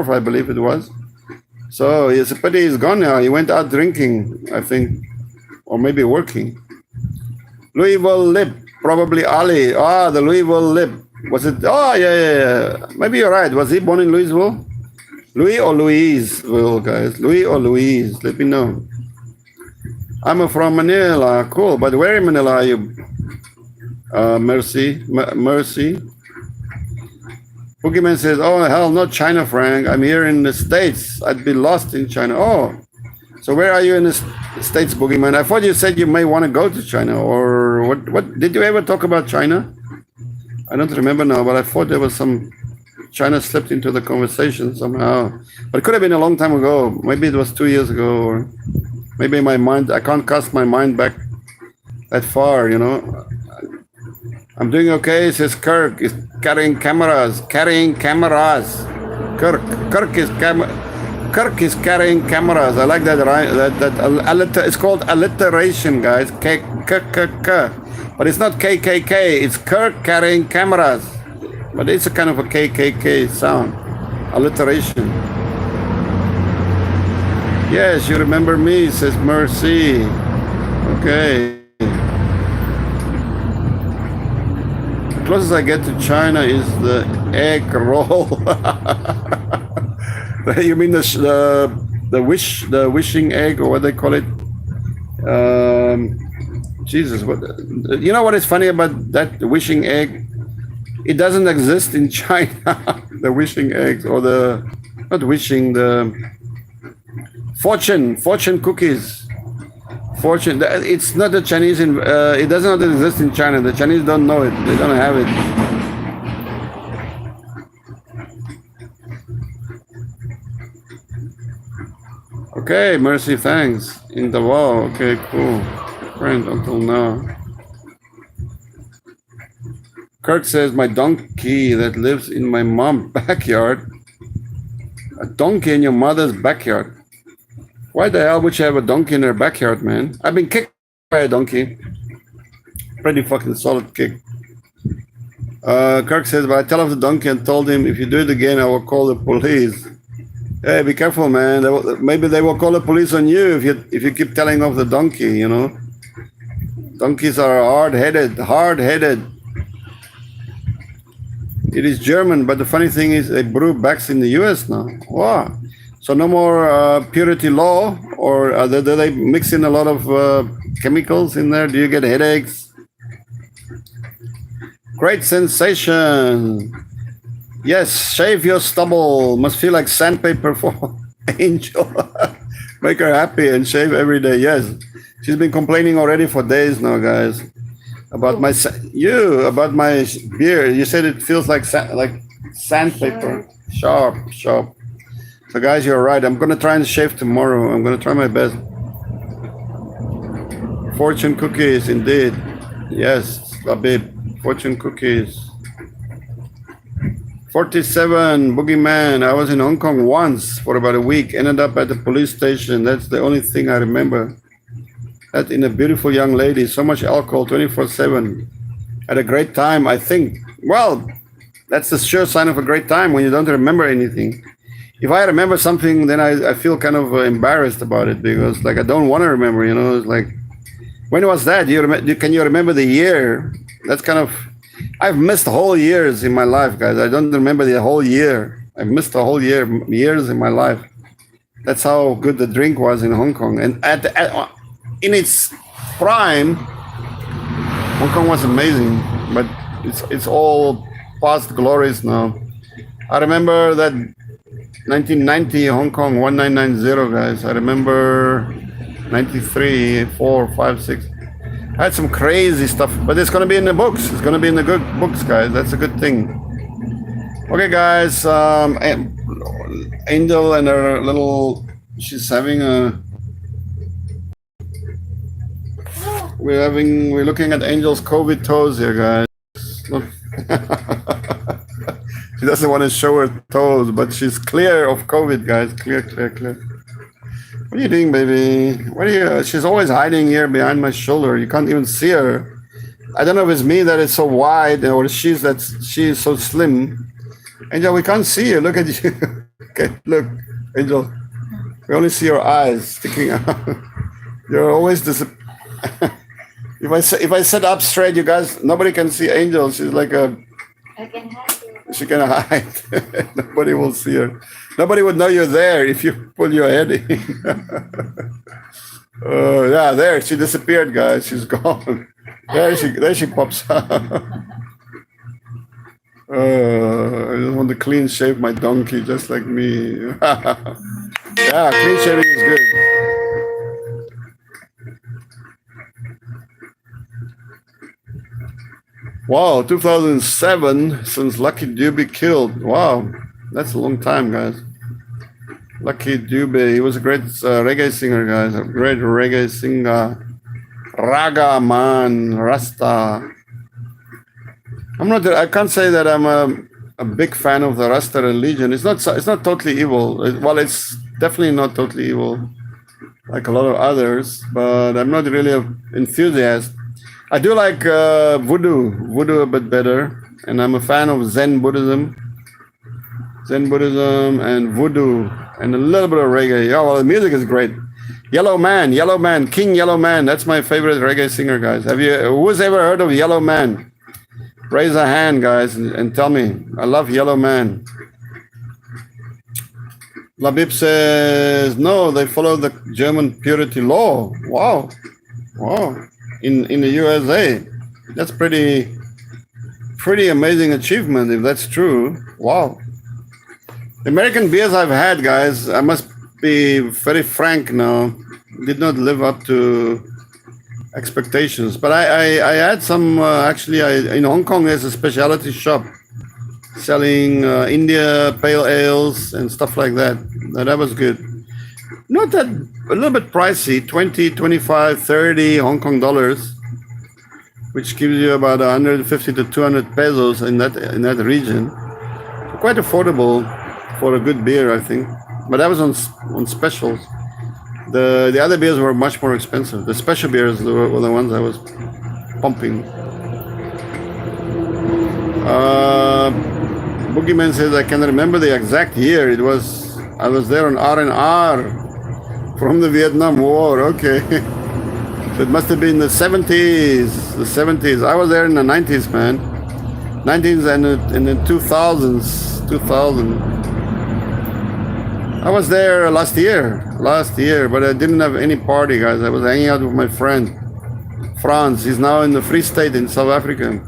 I believe it was. So it's a pity he's gone now. He went out drinking, I think, or maybe working. Louisville Lip, probably Ali. Ah, the Louisville Lip. Was it? Oh, yeah. Maybe you're right. Was he born in Louisville? Louis or Louisville, guys? Louis or Louise? Let me know. I'm from Manila. Cool. But where in Manila are you? Mercy. Boogeyman says, oh, hell, not China, Frank. I'm here in the States. I'd be lost in China. Oh, so where are you in the States, Boogeyman? I thought you said you may want to go to China. Or what? Did you ever talk about China? I don't remember now, but I thought there was some China slipped into the conversation somehow. But it could have been a long time ago. Maybe it was 2 years ago. Or maybe my mind, I can't cast my mind back that far, you know. I'm doing okay, says Kirk. Is carrying cameras. Kirk is carrying cameras. I like that, right? It's called alliteration, guys. K. But it's not KKK. It's Kirk carrying cameras. But it's a kind of a KKK sound. Alliteration. Yes, you remember me, says Mercy. Okay. The closest I get to China is the egg roll. You mean the wishing egg, or what they call it? Jesus, what? You know what is funny about that wishing egg? It doesn't exist in China. The wishing eggs, or the fortune cookies. Fortune. It's not the Chinese. It does not exist in China. The Chinese don't know it. They don't have it. Okay, Mercy, thanks. In the wall. Okay, cool. Friend, until now. Kirk says, my donkey that lives in my mom's backyard. A donkey in your mother's backyard. Why the hell would you have a donkey in her backyard, man? I've been kicked by a donkey. Pretty fucking solid kick. Kirk says, but I tell off the donkey and told him, if you do it again, I will call the police. Hey, be careful, man. Maybe they will call the police on you if you keep telling off the donkey, you know. Donkeys are hard-headed. It is German, but the funny thing is they brew backs in the US now. Wow. So no more purity law, or do they mix in a lot of chemicals in there? Do you get headaches? Great sensation. Yes, shave your stubble. Must feel like sandpaper for Angel. Make her happy and shave every day. Yes. She's been complaining already for days now, guys. About my beard. You said it feels like sandpaper. Sharp. So guys, you're right. I'm gonna try and shave tomorrow. I'm gonna try my best. Fortune cookies, indeed. Yes, Labib. Fortune cookies. 47, Boogeyman. I was in Hong Kong once for about a week. Ended up at the police station. That's the only thing I remember. That in a beautiful young lady. So much alcohol, 24/7. Had a great time, I think. Well, that's the sure sign of a great time when you don't remember anything. If I remember something, then I feel kind of embarrassed about it, because like I don't want to remember, you know. It's like, when was that? Can you remember the year? That's kind of, I've missed whole years in my life, guys. I don't remember the whole year. I've missed a whole years in my life. That's how good the drink was in Hong Kong. And in its prime, Hong Kong was amazing, but it's all past glories now. I remember that 1990 Hong Kong 1990, guys. I remember 93, 4, 5, 6. I had some crazy stuff, but it's gonna be in the books. It's gonna be in the good books, guys. That's a good thing. Okay, guys. Angel and her little. She's having a. We're looking at Angel's COVID toes here, guys. Look. She doesn't want to show her toes, but she's clear of COVID, guys. Clear. What are you doing, baby? What are you? She's always hiding here behind my shoulder. You can't even see her. I don't know if it's me that is so wide or she's so slim. Angel, we can't see you. Look at you. Okay, look, Angel. We only see your eyes sticking out. You're always If I sit up straight, you guys, nobody can see Angel. She's like a. I can hide you. She can hide. Nobody will see her. Nobody would know you're there if you pull your head in. Yeah, there she disappeared, guys. She's gone. There she pops up. I just want to clean shave my donkey just like me. Yeah, clean shaving is good. Wow, 2007 since Lucky Dube killed. Wow, that's a long time, guys. Lucky Dube, he was a great reggae singer, guys. A great reggae singer. Raga man, Rasta. I can't say that I'm a big fan of the Rasta religion. It's not totally evil. Well, it's definitely not totally evil, like a lot of others. But I'm not really an enthusiast. I do like voodoo a bit better, and I'm a fan of Zen Buddhism and voodoo, and a little bit of reggae. Yeah, well, the music is great. Yellow Man, King Yellow Man. That's my favorite reggae singer, guys. Who's ever heard of Yellow Man? Raise a hand, guys, and tell me. I love Yellow Man. Labib says, no, they follow the German purity law. Wow. In the USA. That's pretty amazing achievement if that's true. Wow. The American beers I've had, guys, I must be very frank now, did not live up to expectations. But I had some, actually, in Hong Kong, there's a specialty shop selling India pale ales and stuff like that. That was good. Not that, a little bit pricey, 20, 25, 30 Hong Kong dollars, which gives you about 150 to 200 pesos in that region. Quite affordable for a good beer, I think. But that was on specials. The other beers were much more expensive. The special beers were the ones I was pumping. Boogeyman says, I can remember the exact year. I was there on R&R from the Vietnam War. Okay. So it must have been the 70s. I was there in the 90s, man. 90s and in the 2000s. 2000. I was there last year, but I didn't have any party, guys. I was hanging out with my friend, Franz. He's now in the Free State in South Africa.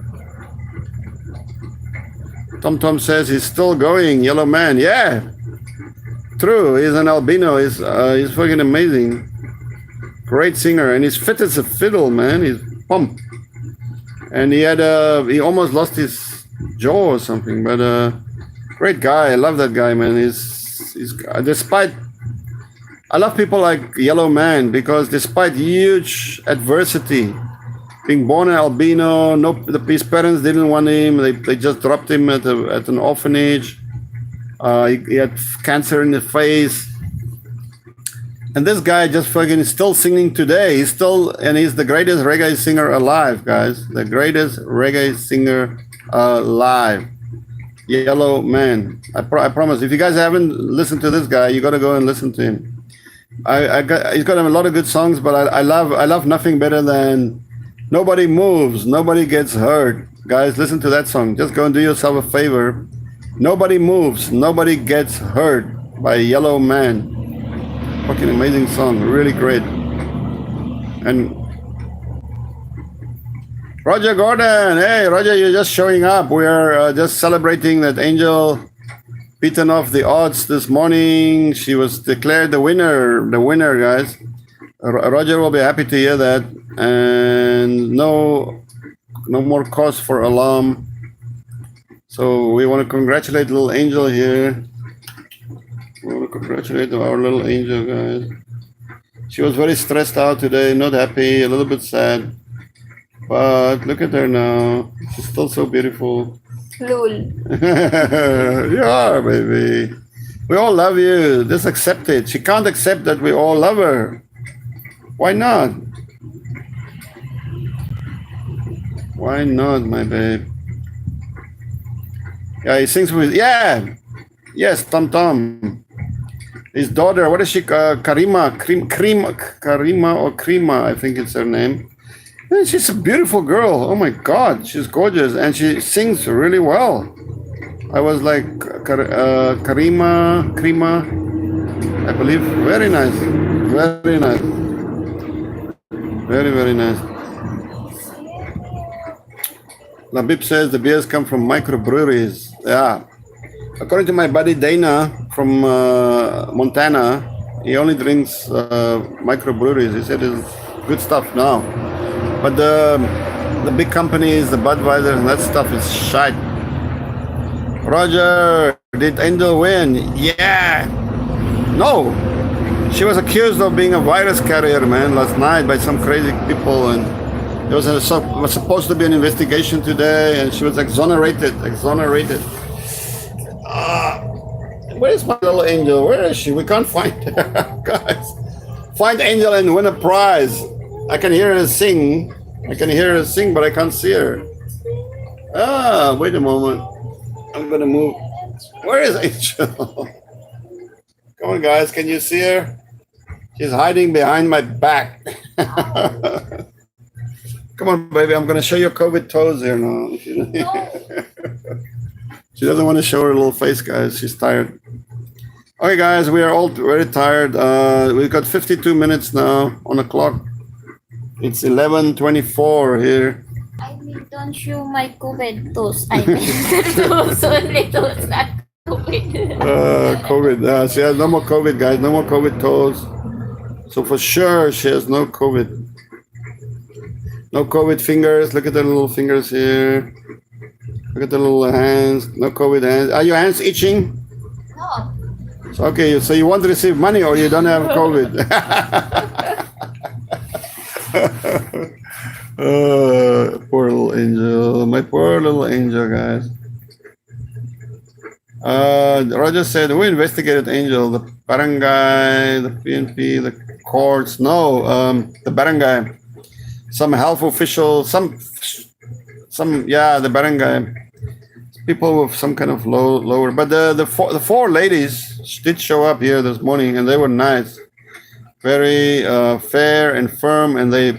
Tom says he's still going, Yellow Man. Yeah, true. He's an albino. He's fucking amazing. Great singer, and he's fit as a fiddle, man. He's pumped. And he almost lost his jaw or something, but great guy. I love that guy, man. I love people like Yellow Man because despite huge adversity, being born an albino, his parents didn't want him. They just dropped him at an orphanage. He had cancer in the face, and this guy just fucking is still singing today. He's the greatest reggae singer alive, guys. The greatest reggae singer alive. Yellow Man. I promise. If you guys haven't listened to this guy, you got to go and listen to him. He's got a lot of good songs, but I love nothing better than Nobody Moves, Nobody Gets Hurt. Guys, listen to that song. Just go and do yourself a favor. Nobody Moves, Nobody Gets Hurt by Yellow Man. Fucking amazing song. Really great. And Roger Gordon, hey Roger, you're just showing up. We are just celebrating that Angel beaten off the odds this morning. She was declared the winner, guys. Roger will be happy to hear that. And no more cause for alarm. So we want to congratulate little Angel here. We want to congratulate our little Angel, guys. She was very stressed out today, not happy, a little bit sad. But look at her now. She's still so beautiful. Lul. You are, baby. We all love you. Just accept it. She can't accept that we all love her. Why not? Why not, my babe? Yeah, he sings with, yeah. Yes, Tom Tom. His daughter, what is she? Karima, Karima or Krima, I think it's her name. And she's a beautiful girl. Oh my God, she's gorgeous. And she sings really well. I was like, Krima, I believe. Very nice. Very nice. Very, very nice. Labib says the beers come from microbreweries. Yeah. According to my buddy Dana from Montana, he only drinks microbreweries. He said it's good stuff now. But the big companies, the Budweiser and that stuff is shite. Roger, did Angel win? Yeah. No. She was accused of being a virus carrier, man, last night by some crazy people, and there was supposed to be an investigation today, and she was exonerated. Where is my little Angel? Where is she? We can't find her, guys. Find Angel and win a prize. I can hear her sing, but I can't see her. Wait a moment. I'm gonna move. Where is Angel? Come on, guys. Can you see her? She's hiding behind my back. Come on, baby. I'm gonna show you COVID toes here now. She doesn't want to show her little face, guys. She's tired. Okay, guys. We are all very tired. We've got 52 minutes now on the clock. It's 11:24 here. I mean, don't show my COVID toes. I mean, those only toes, not COVID. COVID. She has no more COVID, guys. No more COVID toes. So for sure, she has no COVID. No COVID fingers. Look at the little fingers here. Look at the little hands. No COVID hands. Are your hands itching? No. So, okay, so you want to receive money or you don't have COVID? Poor little Angel. My poor little Angel, guys. Roger said, who investigated Angel? The barangay, the PNP, the courts? No, the barangay. Some health official, the barangay. People with some kind of lower. But the four ladies did show up here this morning, and they were nice. Very fair and firm, and they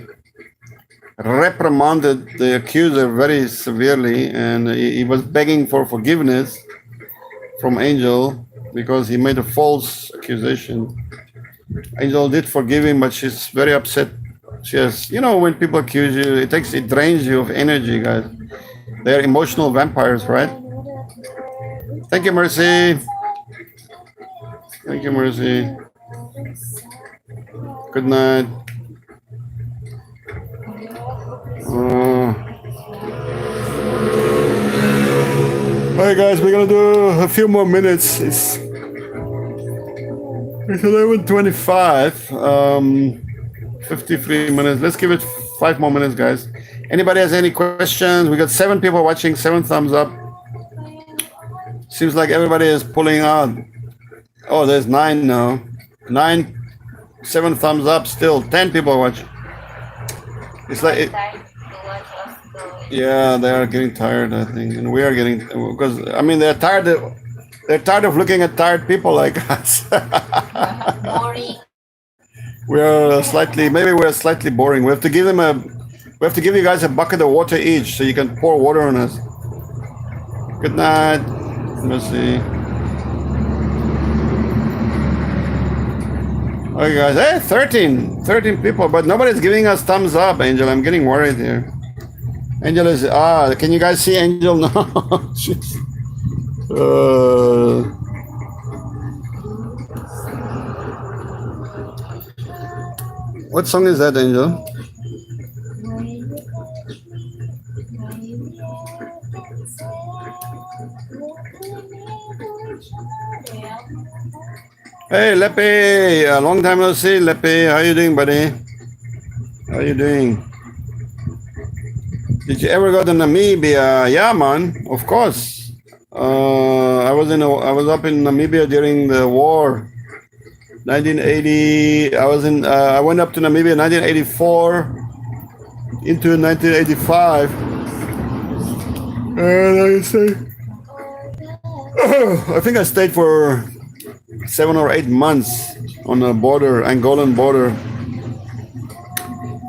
reprimanded the accuser very severely, and he was begging for forgiveness from Angel because he made a false accusation. Angel did forgive him, but she's very upset. She has, when people accuse you, it drains you of energy, guys. They're emotional vampires, right? Thank you, Mercy. Thank you, Mercy. Good night. Alright, guys, we're gonna do a few more minutes. It's 11:25. 53 minutes. Let's give it 5 more minutes, guys. Anybody has any questions? We got 7 people watching. 7 thumbs up. Seems like everybody is pulling out. Oh, there's 9 now. 7 thumbs up. Still 10 people watching. It's like yeah, they are getting tired, I think, and we are getting, because they're tired. They're tired of looking at tired people like us. Boring. We're slightly boring. We have to give you guys a bucket of water each, so you can pour water on us. Good night. Let's see. Okay, guys. Hey, 13 people, but nobody's giving us thumbs up, Angel. I'm getting worried here. Angel is, can you guys see Angel now? What song is that, Angel? Hey, Lepe, a long time no see. Lepe, how you doing, buddy? How you doing? Did you ever go to Namibia? Yeah, man, of course. I was up in Namibia during the war, 1980. I went up to Namibia in 1984 into 1985, and I think I stayed for 7 or 8 months on the border, Angolan border.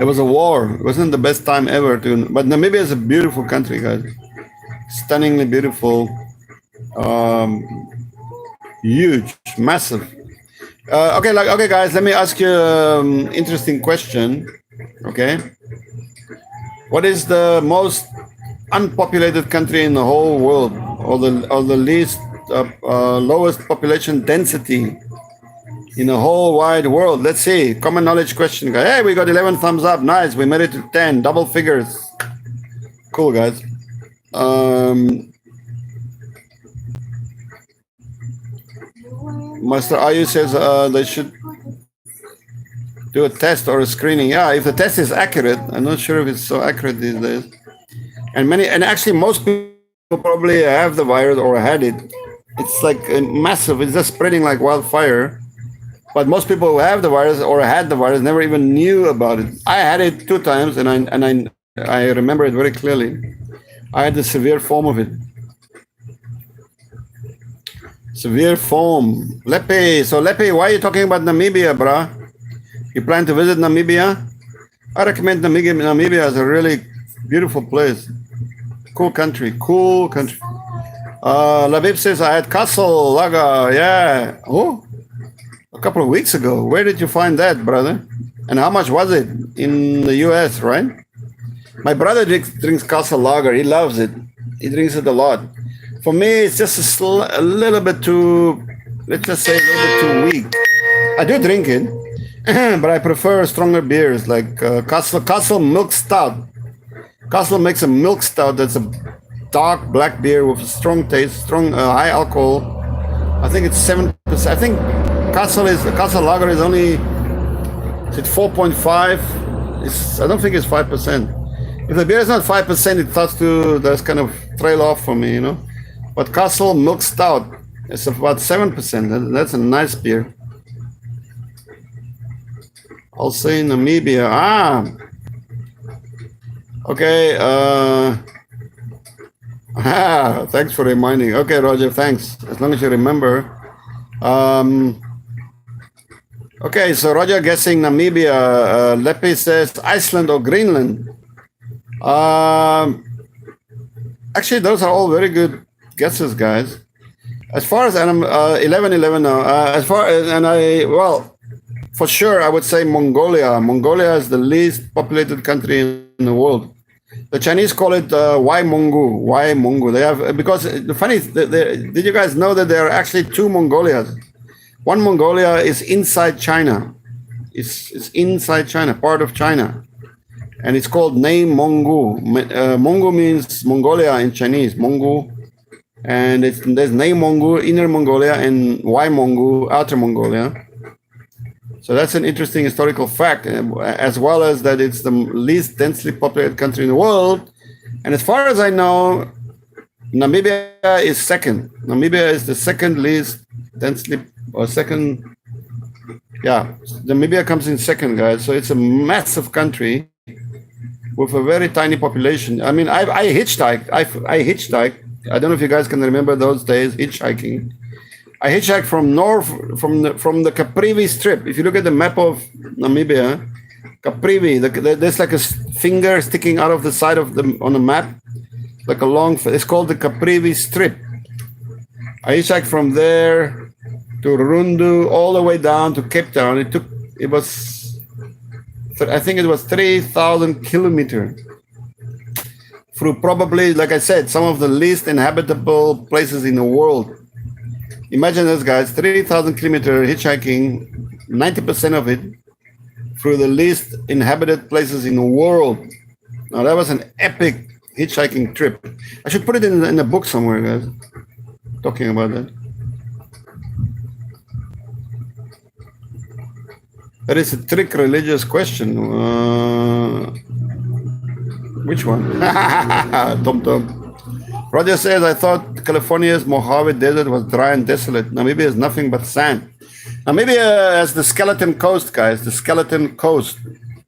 It was a war. It wasn't the best time ever but Namibia is a beautiful country, guys. Stunningly beautiful. Huge, massive. Okay, guys, let me ask you an interesting question. Okay. What is the most unpopulated country in the whole world, or the least lowest population density in the whole wide world? Let's see. Common knowledge question, guys. Hey, we got 11 thumbs up. Nice. We made it to 10. Double figures. Cool, guys. Master Ayu says they should do a test or a screening. Yeah, if the test is accurate. I'm not sure if it's so accurate these days. And actually most people probably have the virus or had it. It's like massive. It's just spreading like wildfire. But most people who have the virus or had the virus never even knew about it. I had it 2 times, and I remember it very clearly. I had the severe form of it. Severe form. Lepe. So Lepe, why are you talking about Namibia, brah? You plan to visit Namibia? I recommend Namibia as a really beautiful place. Cool country. Cool country. Labib says I had Castle Laga. Yeah. Oh. A couple of weeks ago. Where did you find that, brother? And how much was it in the US, right? My brother drinks Castle Lager. He loves it. He drinks it a lot. For me, it's just a little bit too, let's just say a little bit too weak. I do drink it, but I prefer stronger beers like Castle Milk Stout. Castle makes a milk stout that's a dark black beer with a strong taste, high alcohol. I think it's 7%. I think Castle Lager is only, is it 4.5? I don't think it's 5%. If the beer is not 5%, it starts to just kind of trail off for me, you know. But Castle Milk Stout is about 7%. That's a nice beer. I'll say Namibia. Okay. Thanks for reminding. Okay, Roger, thanks. As long as you remember. Okay, so Roger guessing Namibia. Lepe says Iceland or Greenland. Actually, those are all very good guesses, guys. As far as 11 now. For sure, I would say Mongolia. Mongolia is the least populated country in the world. The Chinese call it Waimongu. Waimongu. They have, because the funny, did you guys know that there are actually 2 Mongolias? One Mongolia is inside China. It's inside China, part of China. And it's called Nei Mongu. Mongu means Mongolia in Chinese, Mongu. And there's Nei Mongu, Inner Mongolia, and Waimongu, Outer Mongolia. So that's an interesting historical fact, as well as that it's the least densely populated country in the world. And as far as I know, Namibia is second. Namibia is the second least densely, or second, yeah, Namibia comes in second, guys. So it's a massive country with a very tiny population. I mean, I hitchhiked. I hitchhiked. I don't know if you guys can remember those days, hitchhiking. I hitchhiked from the Caprivi Strip. If you look at the map of Namibia, Caprivi, there's like a finger sticking out of the side of on the map, like a long. It's called the Caprivi Strip. I hitchhiked from there to Rundu all the way down to Cape Town. I think it was 3,000 kilometers through probably, like I said, some of the least inhabitable places in the world. Imagine this, guys, 3,000 kilometers hitchhiking, 90% of it through the least inhabited places in the world. Now that was an epic hitchhiking trip. I should put it in a book somewhere, guys. Talking about that. That is a trick religious question. Which one? Tom. Roger says, I thought California's Mojave Desert was dry and desolate. Namibia is nothing but sand. Namibia has the skeleton coast, guys. The skeleton coast,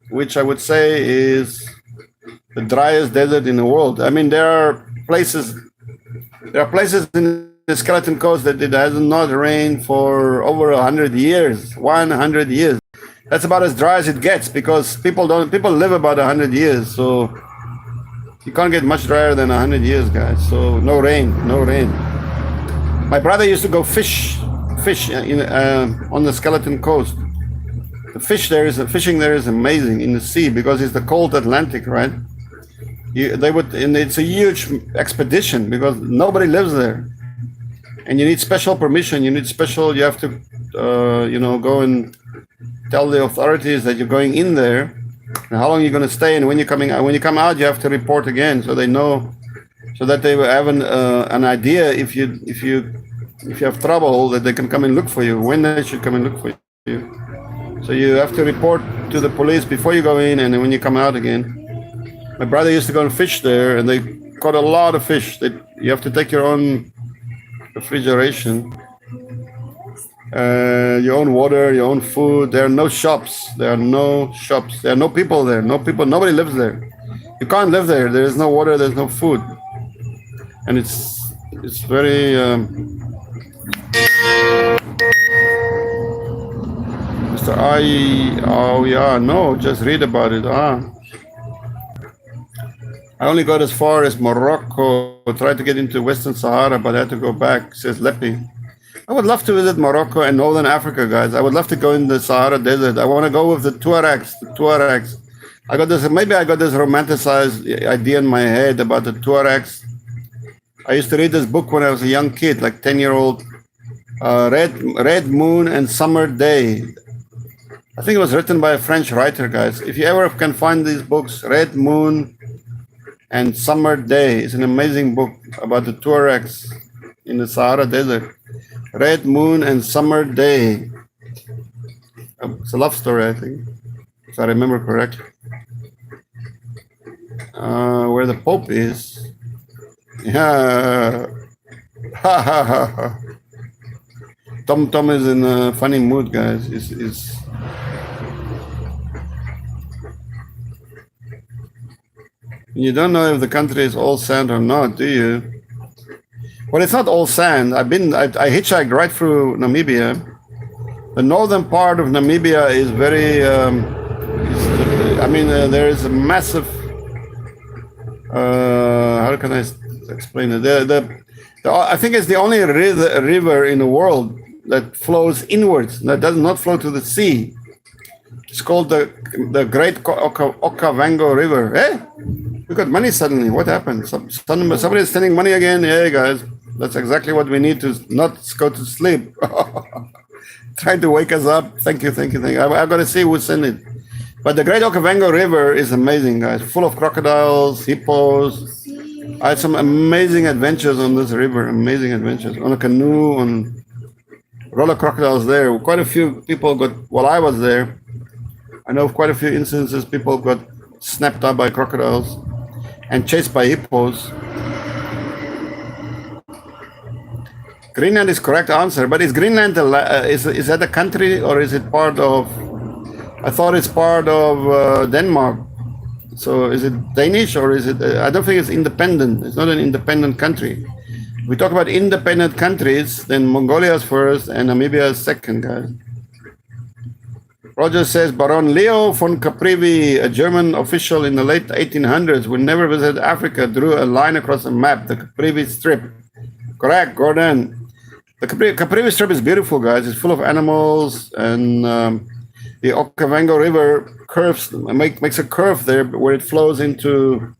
which I would say is the driest desert in the world. I mean, there are places in the skeleton coast that it has not rained for over 100 years. 100 years. That's about as dry as it gets because people live about 100 years, so you can't get much drier than 100 years, guys. So no rain. My brother used to go fish on the skeleton coast. The fishing there is amazing in the sea because it's the cold Atlantic, right? It's a huge expedition because nobody lives there, and you need special permission. You have to, go and tell the authorities that you're going in there and how long you're going to stay, and when you're coming out. When you come out, you have to report again, so they know, so that they will have an idea if you have trouble, that they can come and look for you, when they should come and look for you. So you have to report to the police before you go in, and then when you come out again. My brother used to go and fish there, and they caught a lot of fish. You have to take your own refrigeration. Your own water, your own food. There are no shops. There are no people there. Nobody lives there. You can't live there. There is no water. There's no food, and it's very. Mr. Just read about it. I only got as far as Morocco. Tried to get into Western Sahara, but I had to go back. Says Lepi. I would love to visit Morocco and Northern Africa, guys. I would love to go in the Sahara Desert. I want to go with the Tuaregs. I got this romanticized idea in my head about the Tuaregs. I used to read this book when I was a young kid, like 10-year-old, Red Moon and Summer Day. I think it was written by a French writer, guys. If you ever can find these books, Red Moon and Summer Day. It's an amazing book about the Tuaregs in the Sahara Desert. Red Moon and Summer Day. It's a love story, I think, if I remember correctly. Where the Pope is. Yeah. Tom is in a funny mood, guys. You don't know if the country is all sand or not, do you? Well, it's not all sand. I hitchhiked right through Namibia. The northern part of Namibia is very. There is a massive. How can I explain it? I think it's the only river in the world that flows inwards. That does not flow to the sea. It's called the Great Okavango River. Hey, we got money suddenly. What happened? Somebody is sending money again. Hey, guys, that's exactly what we need to not go to sleep. Trying to wake us up. Thank you. I've got to see who sent it. But the Great Okavango River is amazing, guys. Full of crocodiles, hippos. I had some amazing adventures on this river. Amazing adventures on a canoe, on roller crocodiles there. Quite a few people while I was there, I know of quite a few instances people got snapped up by crocodiles and chased by hippos. Greenland is correct answer, but is Greenland is that a country or is it part of? I thought it's part of Denmark. So is it Danish or is it? I don't think it's independent. It's not an independent country. If we talk about independent countries, then Mongolia is first and Namibia is second, guys. Roger says Baron Leo von Caprivi, a German official in the late 1800s who never visited Africa, drew a line across a map, the Caprivi Strip. Correct, Gordon. The Caprivi Strip is beautiful, guys. It's full of animals, and the Okavango River makes a curve there where it flows into.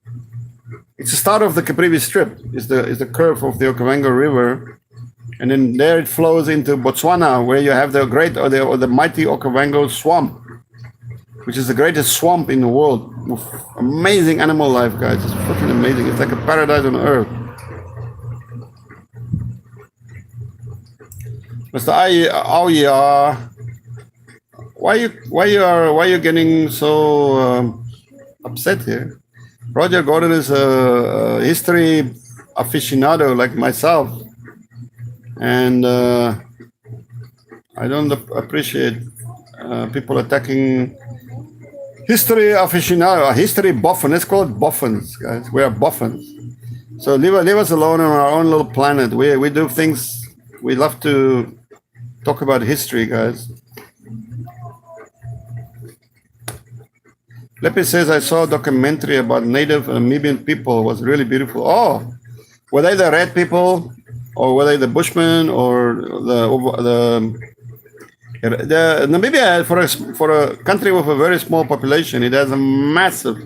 It's the start of the Caprivi Strip. Is the curve of the Okavango River. And then there it flows into Botswana, where you have the great or the mighty Okavango swamp. which is the greatest swamp in the world. Amazing animal life, guys. It's freaking amazing. It's like a paradise on earth. Mr. Auya, why you getting so upset here? Roger Gordon is a history aficionado like myself, and I don't appreciate people attacking history aficionado, history buffin. Let's call it buffins, guys. We are buffins. So leave us alone on our own little planet. We do things. We love to talk about history, guys. Lepe says, I saw a documentary about native Namibian people. It was really beautiful. Oh, were they the red people, or were they the Bushmen, or the Namibia, for a country with a very small population, it has a massive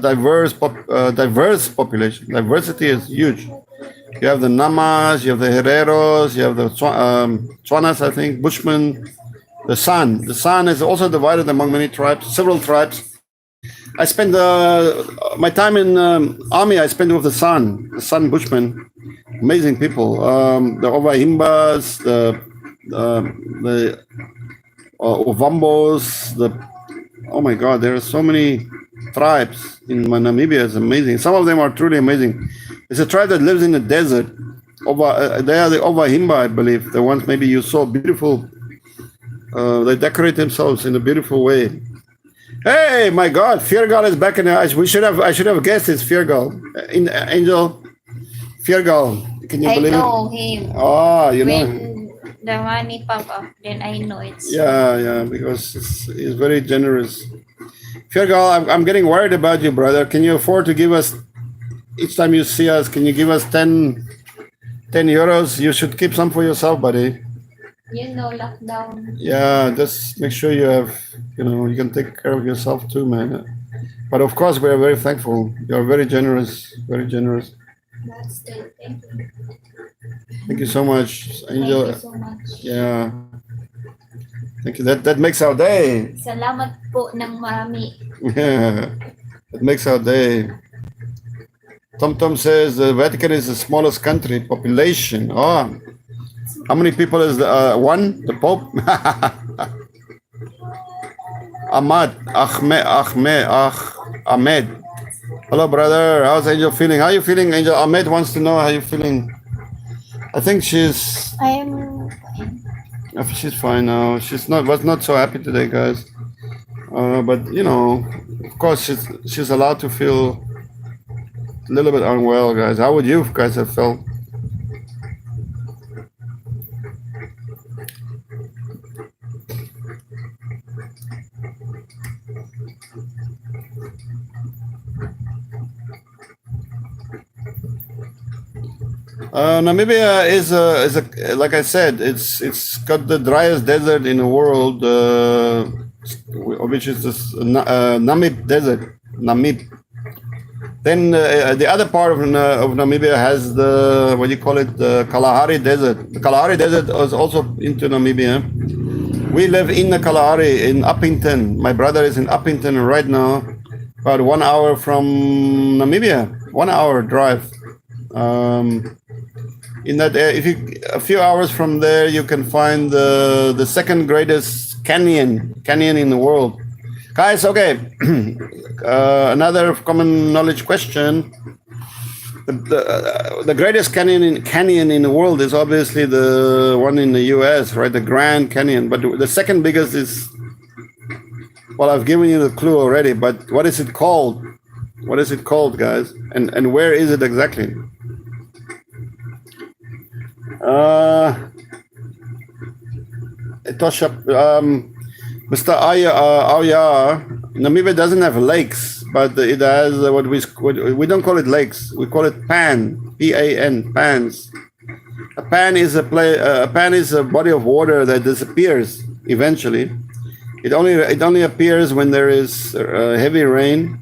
diverse population. Diversity is huge. You have the Namas, you have the Hereros, you have the Tswanas, I think, Bushmen. The San is also divided among many tribes, several tribes. I spent my time in army. I spent with the San Bushmen, amazing people. The Ovahimbas, the Ovambos. Oh my God, there are so many tribes in Namibia. It's amazing. Some of them are truly amazing. It's a tribe that lives in the desert. They are the Ovahimba, I believe. The ones maybe you saw, beautiful. They decorate themselves in a beautiful way. Hey, my God, Feargal is back in the house. I should have guessed it's Feargal. Angel Feargal. Can you believe it? I know him. Oh, you know. When the money pop up, then I know it's. Yeah, because he's very generous. Feargal, I'm getting worried about you, brother. Can you afford to give us, each time you see us, can you give us 10 euros? You should keep some for yourself, buddy. You know, lockdown. Yeah, just make sure you have, you can take care of yourself too, man. But of course, we are very thankful. You are very generous, very generous. That's still, thank you. Thank you so much, Angel. Thank you so much. Yeah. Thank you. That makes our day. Salamat po ng marami. Yeah, that makes our day. Tom says the Vatican is the smallest country, population. Oh, how many people is one? The Pope? Ahmed. Hello, brother. How's Angel feeling? How are you feeling, Angel? Ahmed wants to know how you feeling. I think she's fine now. Was not so happy today, guys. But of course, she's allowed to feel a little bit unwell, guys. How would you guys have felt? Namibia is like I said, it's got the driest desert in the world, which is this Namib Desert. Namib. Then the other part of Namibia has the the Kalahari Desert. The Kalahari Desert is also into Namibia. We live in the Kalahari in Upington. My brother is in Upington right now, about 1 hour from Namibia. 1 hour drive. In that a few hours from there, you can find the second greatest canyon in the world. Guys, okay. Another common knowledge question. The greatest canyon in the world is obviously the one in the US, right? The Grand Canyon. But the second biggest is, well, I've given you the clue already, but what is it called? What is it called, guys? And where is it exactly? Mr. Auya, Namibia doesn't have lakes, but it has what we don't call it lakes. We call it pan, P-A-N, pans. A pan is a body of water that disappears eventually. It only appears when there is heavy rain,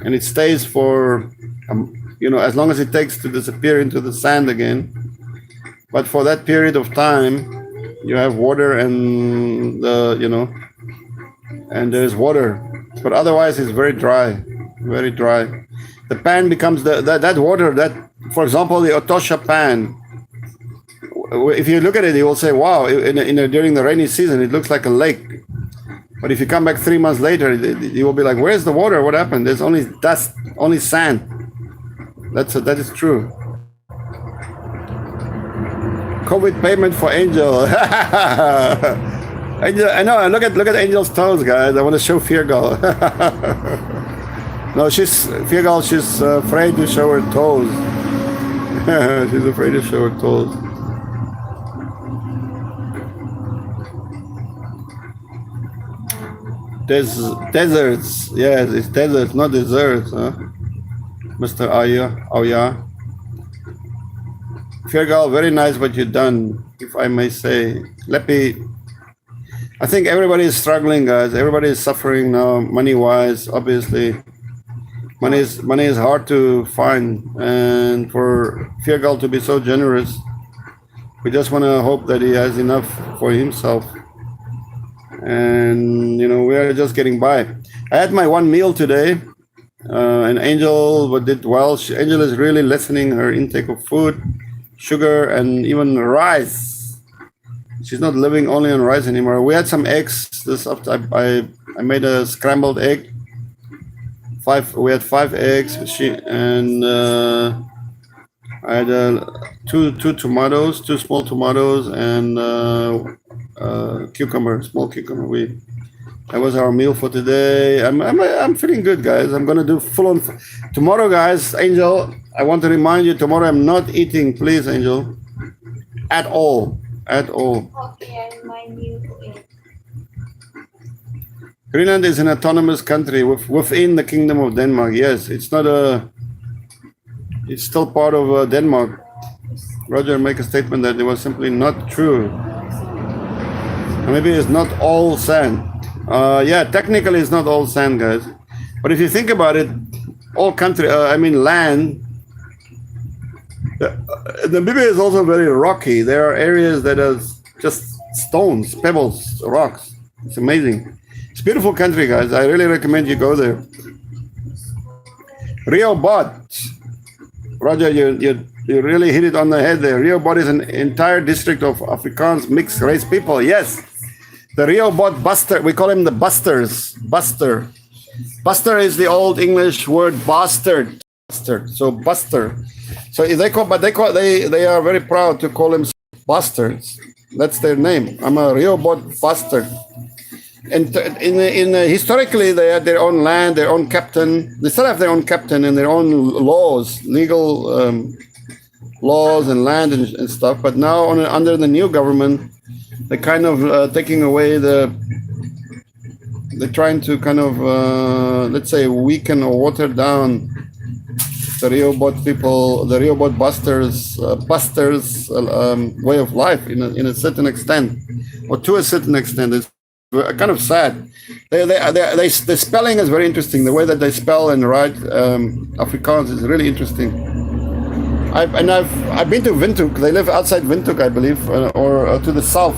and it stays for as long as it takes to disappear into the sand again. But for that period of time, you have water and and there's water, but otherwise it's very dry, very dry. The pan becomes that water that, for example, the Otosha pan. If you look at it, you will say, "Wow!" During the rainy season, it looks like a lake. But if you come back 3 months later, you will be like, "Where's the water? What happened?" There's only dust, only sand. That is true. COVID payment for Angel. Angel, I know. Look at Angel's toes, guys. I want to show Fear Girl. No, Fear Girl. She's afraid to show her toes. She's afraid to show her toes. Deserts. Yes, it's deserts, not deserts, huh? Mr. Aya. Fear Girl, very nice what you've done, if I may say. Lepi, I think everybody is struggling, guys. Everybody is suffering now, money-wise, obviously. Money is hard to find, and for Fear Girl to be so generous, we just want to hope that he has enough for himself. And, we are just getting by. I had my one meal today, and Angel did well. Angel is really lessening her intake of food, sugar, and even rice. She's not living only on rice anymore. We had some eggs. I made a scrambled egg. We had 5 eggs. I had two tomatoes, 2 small tomatoes, and small cucumber. That was our meal for today. I'm feeling good, guys. I'm gonna do full on tomorrow, guys. Angel, I want to remind you, tomorrow I'm not eating, please, Angel, at all. Okay, I remind you. Greenland is an autonomous country within the Kingdom of Denmark. Yes, it's still part of Denmark. Roger make a statement that it was simply not true. Maybe it's not all sand. Yeah, technically it's not all sand, guys. But if you think about it, all country, land, Namibia is also very rocky. There are areas that are just stones, pebbles, rocks. It's amazing. It's a beautiful country, guys. I really recommend you go there. Rehoboth. Roger, you really hit it on the head there. Rehoboth is an entire district of Afrikaans mixed race people. Yes. The Rehoboth Buster, we call him the Busters. Buster. Buster is the old English word bastard. So Buster. So they are very proud to call them bastards. That's their name. I'm a Rehoboth bastard. And historically, they had their own land, their own captain. They still have their own captain and their own laws, legal laws and land and stuff. But now, under the new government, they're kind of taking away they're trying to kind of, let's say, weaken or water down the Rehoboth people, the Rehoboth busters' way of life in a certain extent, or to a certain extent. It's kind of sad. The spelling is very interesting. The way that they spell and write Afrikaans is really interesting. I've been to Windhoek. They live outside Windhoek, I believe, or to the south.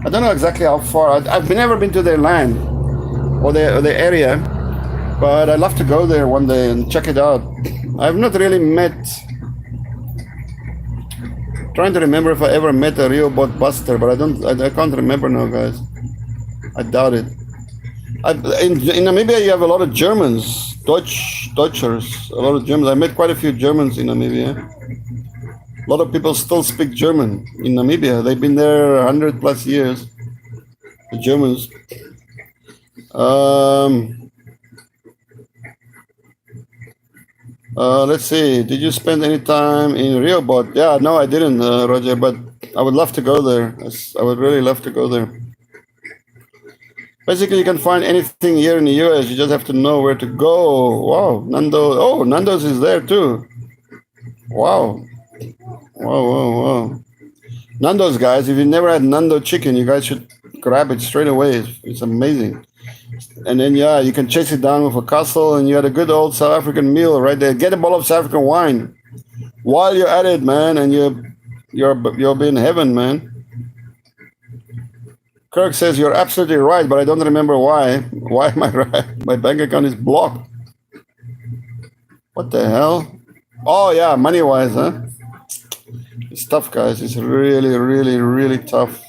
I don't know exactly how far. I've never been to their land or their area, but I'd love to go there one day and check it out. I've not really trying to remember if I ever met a Rehoboth buster, but I can't remember now, guys. I doubt it. In Namibia, you have a lot of Germans, Deutschers, a lot of Germans. I met quite a few Germans in Namibia. A lot of people still speak German in Namibia. They've been there 100+ years, the Germans. Let's see. Did you spend any time in Rehoboth? Yeah, no, I didn't, Roger, but I would love to go there. I would really love to go there. Basically, you can find anything here in the US. You just have to know where to go. Wow, Nando's. Oh, Nando's is there too. Wow. Wow. Nando's, guys. If you've never had Nando chicken, you guys should grab it straight away. It's amazing. And then, yeah, you can chase it down with a castle, and you had a good old South African meal right there. Get a bottle of South African wine while you're at it, man, and you'll be in heaven, man. Kirk says you're absolutely right, but I don't remember why. Why my bank account is blocked? What the hell? Oh yeah, money wise, huh? It's tough, guys. It's really, really, really tough.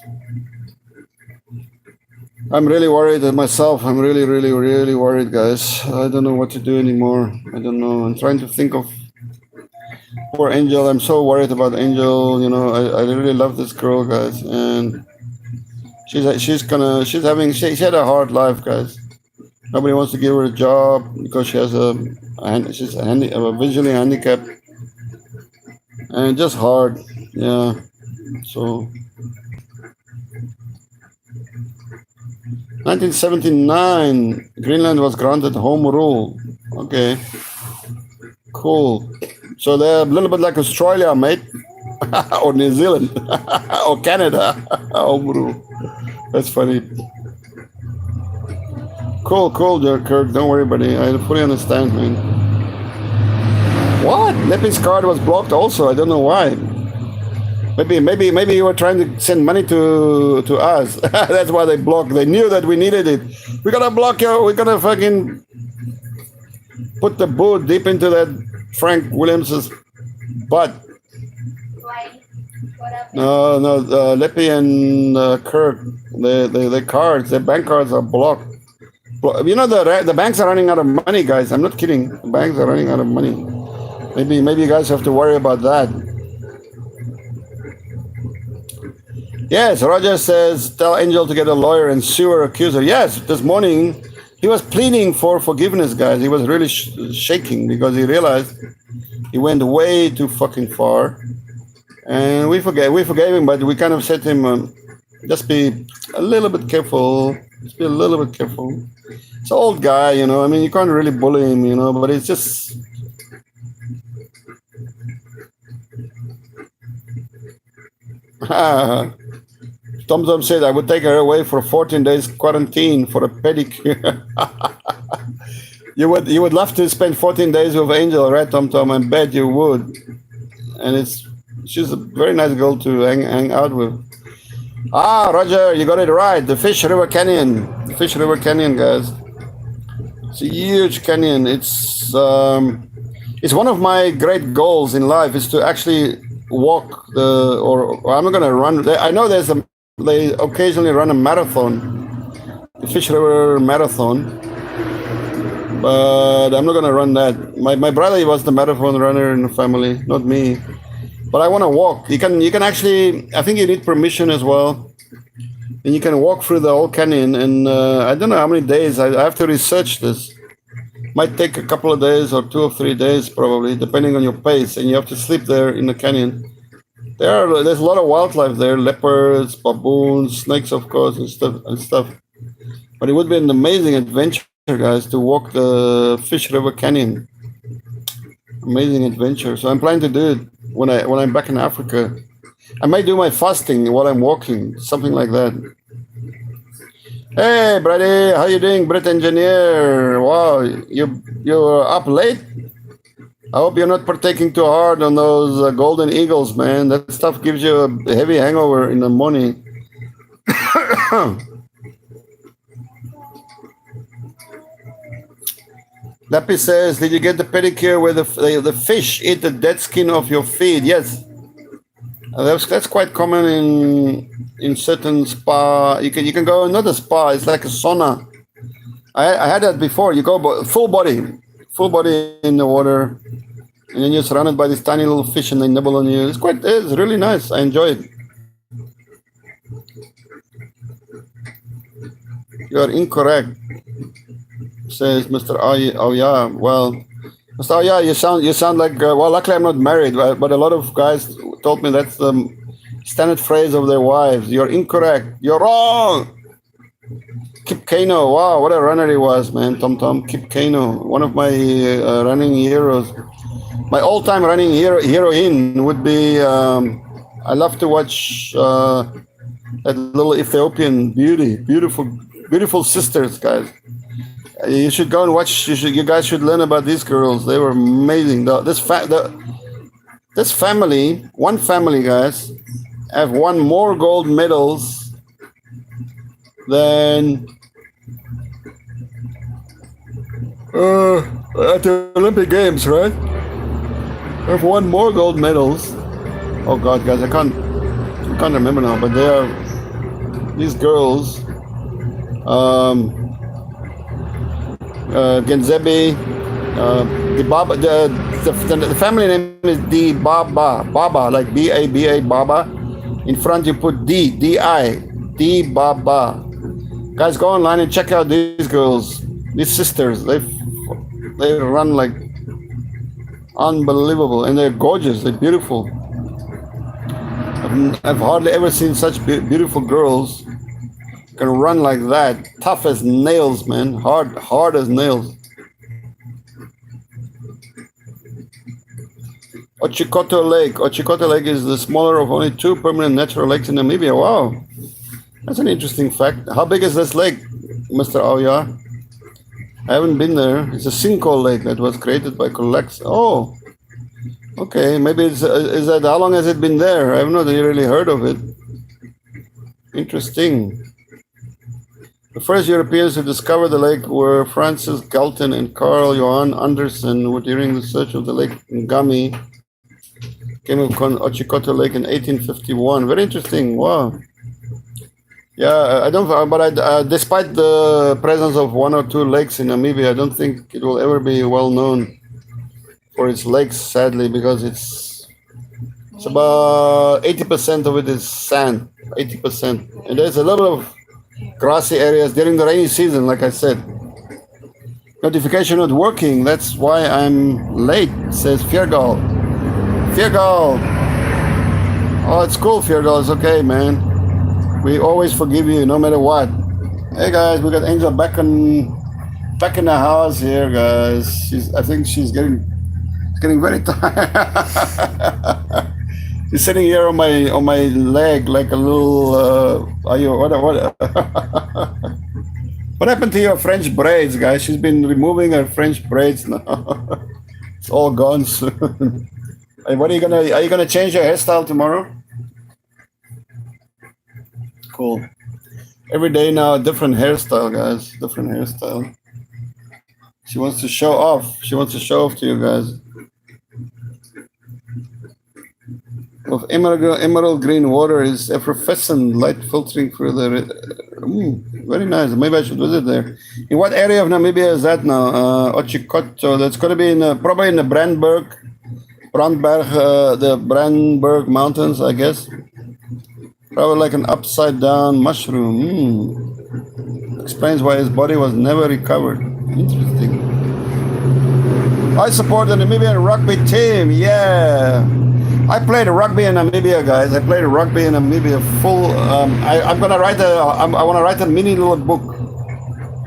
I'm really worried myself. I'm really, really, really worried, guys. I don't know what to do anymore. I don't know. I'm trying to think of poor Angel. I'm so worried about Angel. You know, I really love this girl, guys, and she had a hard life, guys. Nobody wants to give her a job because she's a visually handicapped, and just hard. Yeah. So 1979, Greenland was granted home rule. Okay, cool. So they're a little bit like Australia, mate, or New Zealand, or Canada. Home rule. That's funny. Cool, Kirk. Don't worry, buddy. I fully understand, man. What? Leppy's card was blocked also. I don't know why. Maybe you were trying to send money to us. That's why they blocked. They knew that we needed it. We're gonna block you. We're gonna fucking put the boot deep into that Frank Williams's butt. Why? What happened? No, Leppy and Kirk, their cards, their bank cards are blocked. You know the banks are running out of money, guys. I'm not kidding. The banks are running out of money. Maybe you guys have to worry about that. Yes, Roger says, tell Angel to get a lawyer and sue her accuser. Yes, this morning he was pleading for forgiveness, guys. He was really shaking because he realized he went way too fucking far. And we forgave him, but we kind of said to him, just be a little bit careful. Just be a little bit careful. It's an old guy, you know. I mean, you can't really bully him, you know, but it's just... Tom said I would take her away for 14 days quarantine for a pedicure. You would love to spend 14 days with Angel, right, Tom? I bet you would. And she's a very nice girl to hang out with. Ah, Roger, you got it right. The Fish River Canyon. The Fish River Canyon, guys. It's a huge canyon. It's one of my great goals in life is to actually walk or I'm not gonna run. I know they occasionally run a marathon, the Fish River Marathon, but I'm not gonna run that. My brother was the marathon runner in the family, not me. But I want to walk. You can actually. I think you need permission as well, and you can walk through the whole canyon. And I don't know how many days. I have to research this. Might take a couple of days or 2 or 3 days probably, depending on your pace. And you have to sleep there in the canyon. There's a lot of wildlife there: leopards, baboons, snakes, of course, and stuff. But it would be an amazing adventure, guys, to walk the Fish River Canyon. Amazing adventure. So I'm planning to do it when I'm back in Africa. I might do my fasting while I'm walking, something like that. Hey, Brady, how you doing, Brit Engineer? Wow, you're up late. I hope you're not partaking too hard on those golden eagles, man. That stuff gives you a heavy hangover in the morning. Lappy says, did you get the pedicure where the fish eat the dead skin of your feet? Yes. That's quite common in certain spa. You can go, not a spa, it's like a sauna. I had that before. You go full body in the water, and then you're surrounded by these tiny little fish and they nibble on you. It's really nice. I enjoy it. You're incorrect, says Mr. Oya. Well, Mr. Oya, you sound like, well, luckily I'm not married, but a lot of guys told me that's the standard phrase of their wives. You're incorrect. You're wrong. Kip Keino, wow, what a runner he was, man. Tom Kip Keino, one of my running heroes. My all-time running heroine would be, I love to watch that little Ethiopian beauty. Beautiful sisters, guys. You should go and watch. You guys should learn about these girls. They were amazing. This family, one family, guys, have won more gold medals Then at the Olympic Games, right? I've won more gold medals. Oh God, guys, I can't remember now, but they are these girls. Genzebi, the Baba, the family name is D Baba, like Baba, Baba. In front you put D Baba. Guys, go online and check out these girls, these sisters. They run like unbelievable, and they're gorgeous. They're beautiful. I've hardly ever seen such beautiful girls can run like that, tough as nails, man, hard as nails. Ochikoto Lake is the smaller of only two permanent natural lakes in Namibia. Wow, that's an interesting fact. How big is this lake, Mr. Auya? I haven't been there. It's a sinkhole lake that was created by Colex. Oh, okay, maybe is that, how long has it been there? I have not really heard of it. Interesting. The first Europeans to discover the lake were Francis Galton and Carl Johan Andersen, who during the search of the Lake Ngami came upon Ochikoto Lake in 1851. Very interesting. Wow. Yeah, I don't. But despite the presence of one or two lakes in Namibia, I don't think it will ever be well known for its lakes, sadly, because it's about 80% of it is sand. 80%, and there's a lot of grassy areas during the rainy season, like I said. Notification not working. That's why I'm late, says Fiergal. Fiergal. Oh, it's cool, Fiergal. It's okay, man. We always forgive you, no matter what. Hey guys, we got Angel back in the house here, guys. I think she's getting very tired. She's sitting here on my leg like a little. What happened to your French braids, guys? She's been removing her French braids now. It's all gone soon. Hey, are you gonna change your hairstyle tomorrow? Cool. Every day now, a different hairstyle, guys. Different hairstyle. She wants to show off. She wants to show off to you guys. Of emerald green water is effervescent, light filtering through the. Very nice. Maybe I should visit there. In what area of Namibia is that now? Ochikoto. That's going to be probably in the Brandberg, the Brandberg Mountains, I guess. Probably like an upside down mushroom. Explains why his body was never recovered. Interesting. I support the Namibian rugby team. Yeah. I played rugby in Namibia, guys. I played rugby in Namibia full. I'm gonna write I want to write a mini little book.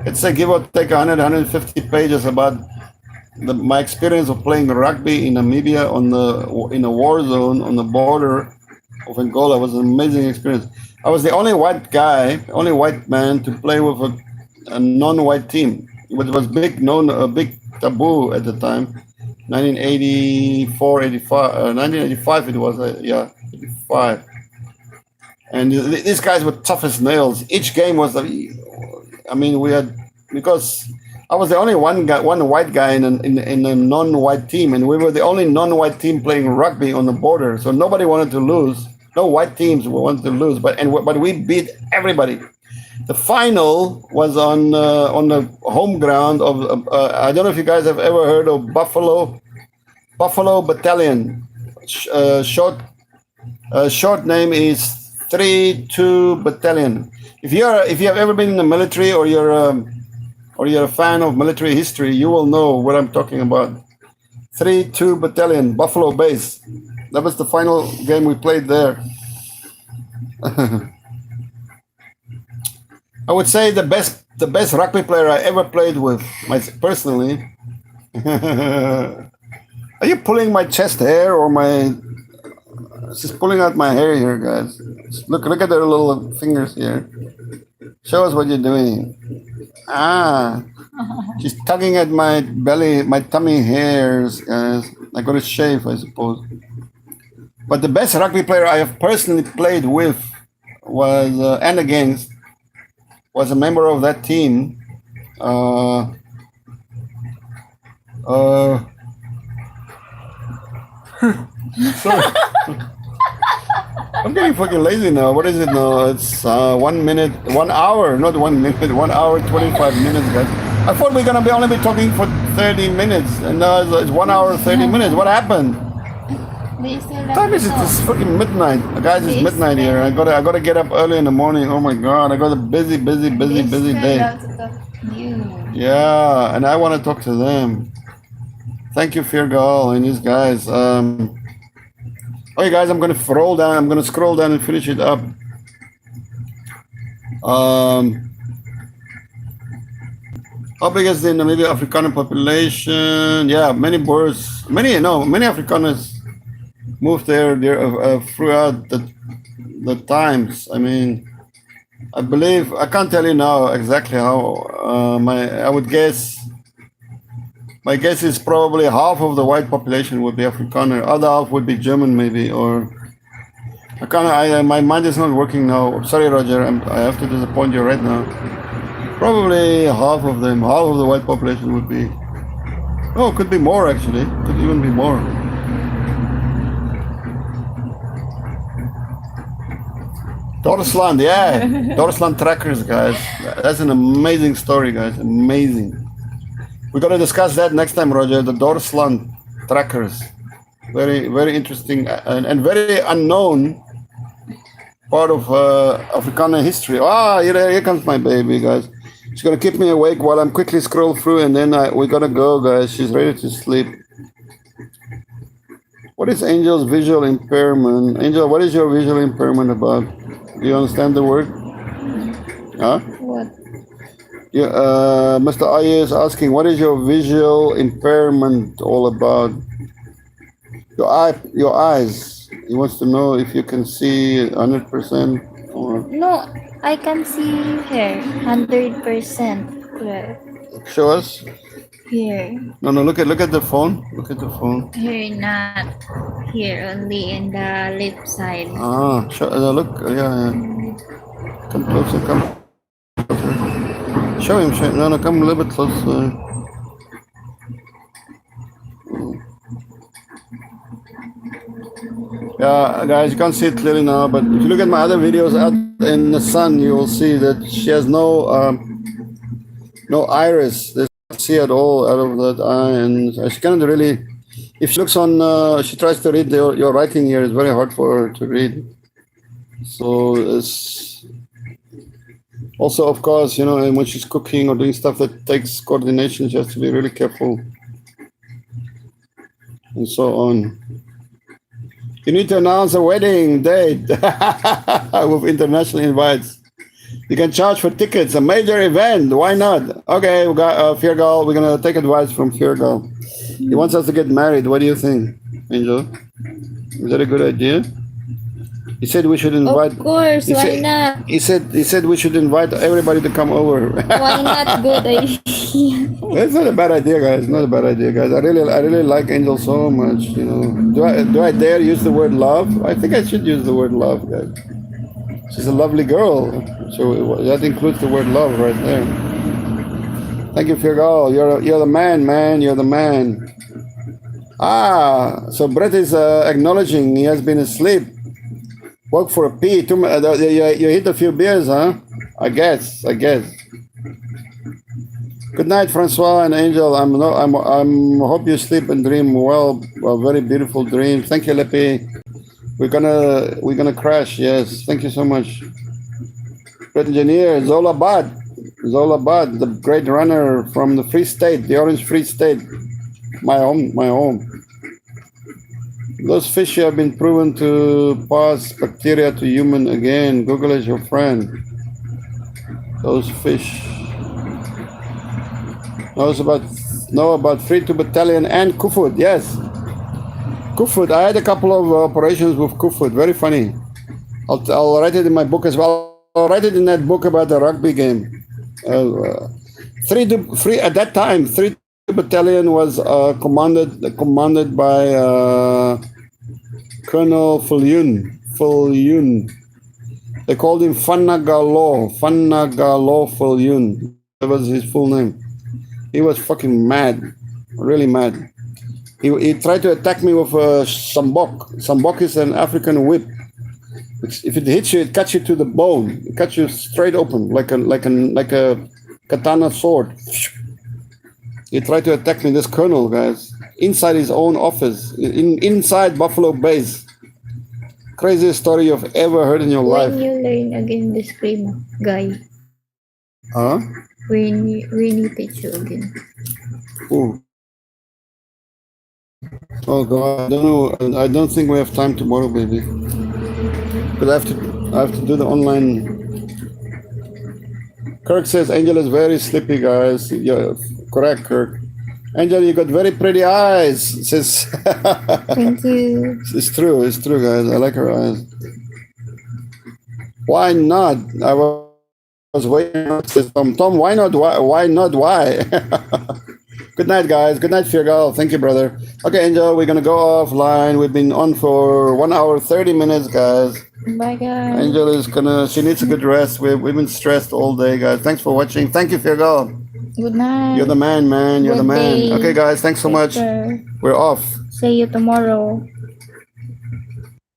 It's a give or take 150 pages about my experience of playing rugby in Namibia in a war zone on the border of Angola. It was an amazing experience. I was the only white man to play with a non-white team. It was a big taboo at the time. 1985 it was, 85. And these guys were tough as nails. Each game was, because I was the only one white guy in a non-white team, and we were the only non-white team playing rugby on the border. So nobody wanted to lose. No white teams wanted to lose, but we beat everybody. The final was on the home ground of I don't know if you guys have ever heard of Buffalo Battalion. Short name is 3-2 Battalion. If you have ever been in the military or you're a fan of military history, you will know what I'm talking about. 3-2 Battalion, Buffalo Base. That was the final game we played there. I would say the best rugby player I ever played with, personally. Are you pulling my chest hair or my? She's pulling out my hair here, guys. Look at her little fingers here. Show us what you're doing. She's tugging at my belly, my tummy hairs, guys. I got to shave, I suppose. But the best rugby player I have personally played with was and against was a member of that team. Uh, sorry. I'm getting fucking lazy now. What is it now? It's 1 minute, 1 hour, not 1 minute, 1 hour, 25 minutes, guys. I thought we are gonna only be talking for 30 minutes, and now it's 1 hour, 30 minutes. What happened? They still What time is it? It's fucking midnight. Guys, it's midnight here. I gotta get up early in the morning. Oh my god, I got a busy day. Yeah, and I want to talk to them. Thank you, Fear Girl and these guys. Okay, guys, I'm gonna scroll down. I'm gonna scroll down and finish it up. How big is the Namibia Afrikaner population? Yeah, many birds. Many Afrikaners moved there throughout the times. I mean, I believe I can't tell you now exactly how. I would guess. My guess is probably half of the white population would be Afrikaner. Other half would be German, maybe, or I can't. My mind is not working now. Sorry, Roger. I have to disappoint you right now. Probably half of them. Half of the white population would be. Oh, could be more actually. Could even be more. Dorsland, yeah. Dorsland trackers, guys. That's an amazing story, guys. Amazing. We're gonna discuss that next time, Roger. The Dorsland trackers. Very interesting and very unknown part of Afrikaner history. Here comes my baby, guys. She's gonna keep me awake while I'm quickly scroll through, and then we gotta go, guys. She's ready to sleep. What is Angel's visual impairment? Angel, what is your visual impairment about? Do you understand the word? Huh? What? Yeah, Mr. Aye is asking, what is your visual impairment all about? Your eyes. He wants to know if you can see 100% or. No, I can see here 100% clear. Show us. Here. No, look at the phone. Look at the phone. Here, not here, only in the left side. Look. Yeah. Come closer. Come. Show him. No, come a little bit closer. Yeah, guys, you can't see it clearly now, but if you look at my other videos out in the sun, you will see that she has no iris. There's no see at all out of that eye, and she cannot really. If she looks on, she tries to read your writing here. It's very hard for her to read. So it's also, of course, when she's cooking or doing stuff that takes coordination, she has to be really careful, and so on. You need to announce a wedding date with international invites. You can charge for tickets, a major event. Why not? Okay, we got Fear Girl. We're gonna take advice from Fear Girl. He wants us to get married. What do you think, Angel? Is that a good idea? He said we should invite. Of course, why not? He said we should invite everybody to come over. Why not? Good idea. It's not a bad idea, guys. Not a bad idea, guys. I really like Angel so much. Do I dare use the word love? I think I should use the word love, guys. She's a lovely girl, so that includes the word love right there. Thank you, Fear Girl. You're the man. You're the man. So Brett is acknowledging he has been asleep. Work for a pee. You hit a few beers, huh? I guess. Good night, Francois and Angel. I'm hope you sleep and dream well. A very beautiful dream. Thank you, Lepi. We're gonna crash. Yes. Thank you so much. Great engineer Zola Bad, the great runner from the Free State, the Orange Free State. My home. Those fish have been proven to pass bacteria to human again. Google is your friend. Those fish. Know about 3-2 Battalion and Kufud. Yes. Kufud. I had a couple of operations with Kufud. Very funny. I'll write it in my book as well. I'll write it in that book about the rugby game. 3 at that time. 3 Battalion was commanded by Colonel Fulyun. They called him Fanagalo Folyun. That was his full name. He was fucking mad, really mad. He tried to attack me with a sambok. Sambok is an African whip. If it hits you, it cuts you to the bone. It cuts you straight open, like a katana sword. He tried to attack me, this colonel, guys, inside his own office, inside Buffalo Base. Craziest story you've ever heard in your life. When you learn again the scream, guy. Huh? When you teach you again. Ooh. Oh God, I don't know. I don't think we have time tomorrow, baby. Because I have to do the online. Kirk says Angel is very sleepy, guys. Yeah, correct, Kirk. Angel, you got very pretty eyes. Says. Thank you. It's true, guys. I like her eyes. Why not? I was waiting. Says Tom, why not? Why not? Why? Good night, guys. Good night, Firgal. Thank you, brother. Okay, Angel, we're gonna go offline. We've been on for 1 hour, 30 minutes, guys. Bye, guys. Angel is she needs a good rest. We've been stressed all day, guys. Thanks for watching. Thank you, Firgal. Good night. You're the man, man. You're the Good man. day. Okay, guys, thanks so much. Take care. We're off. See you tomorrow.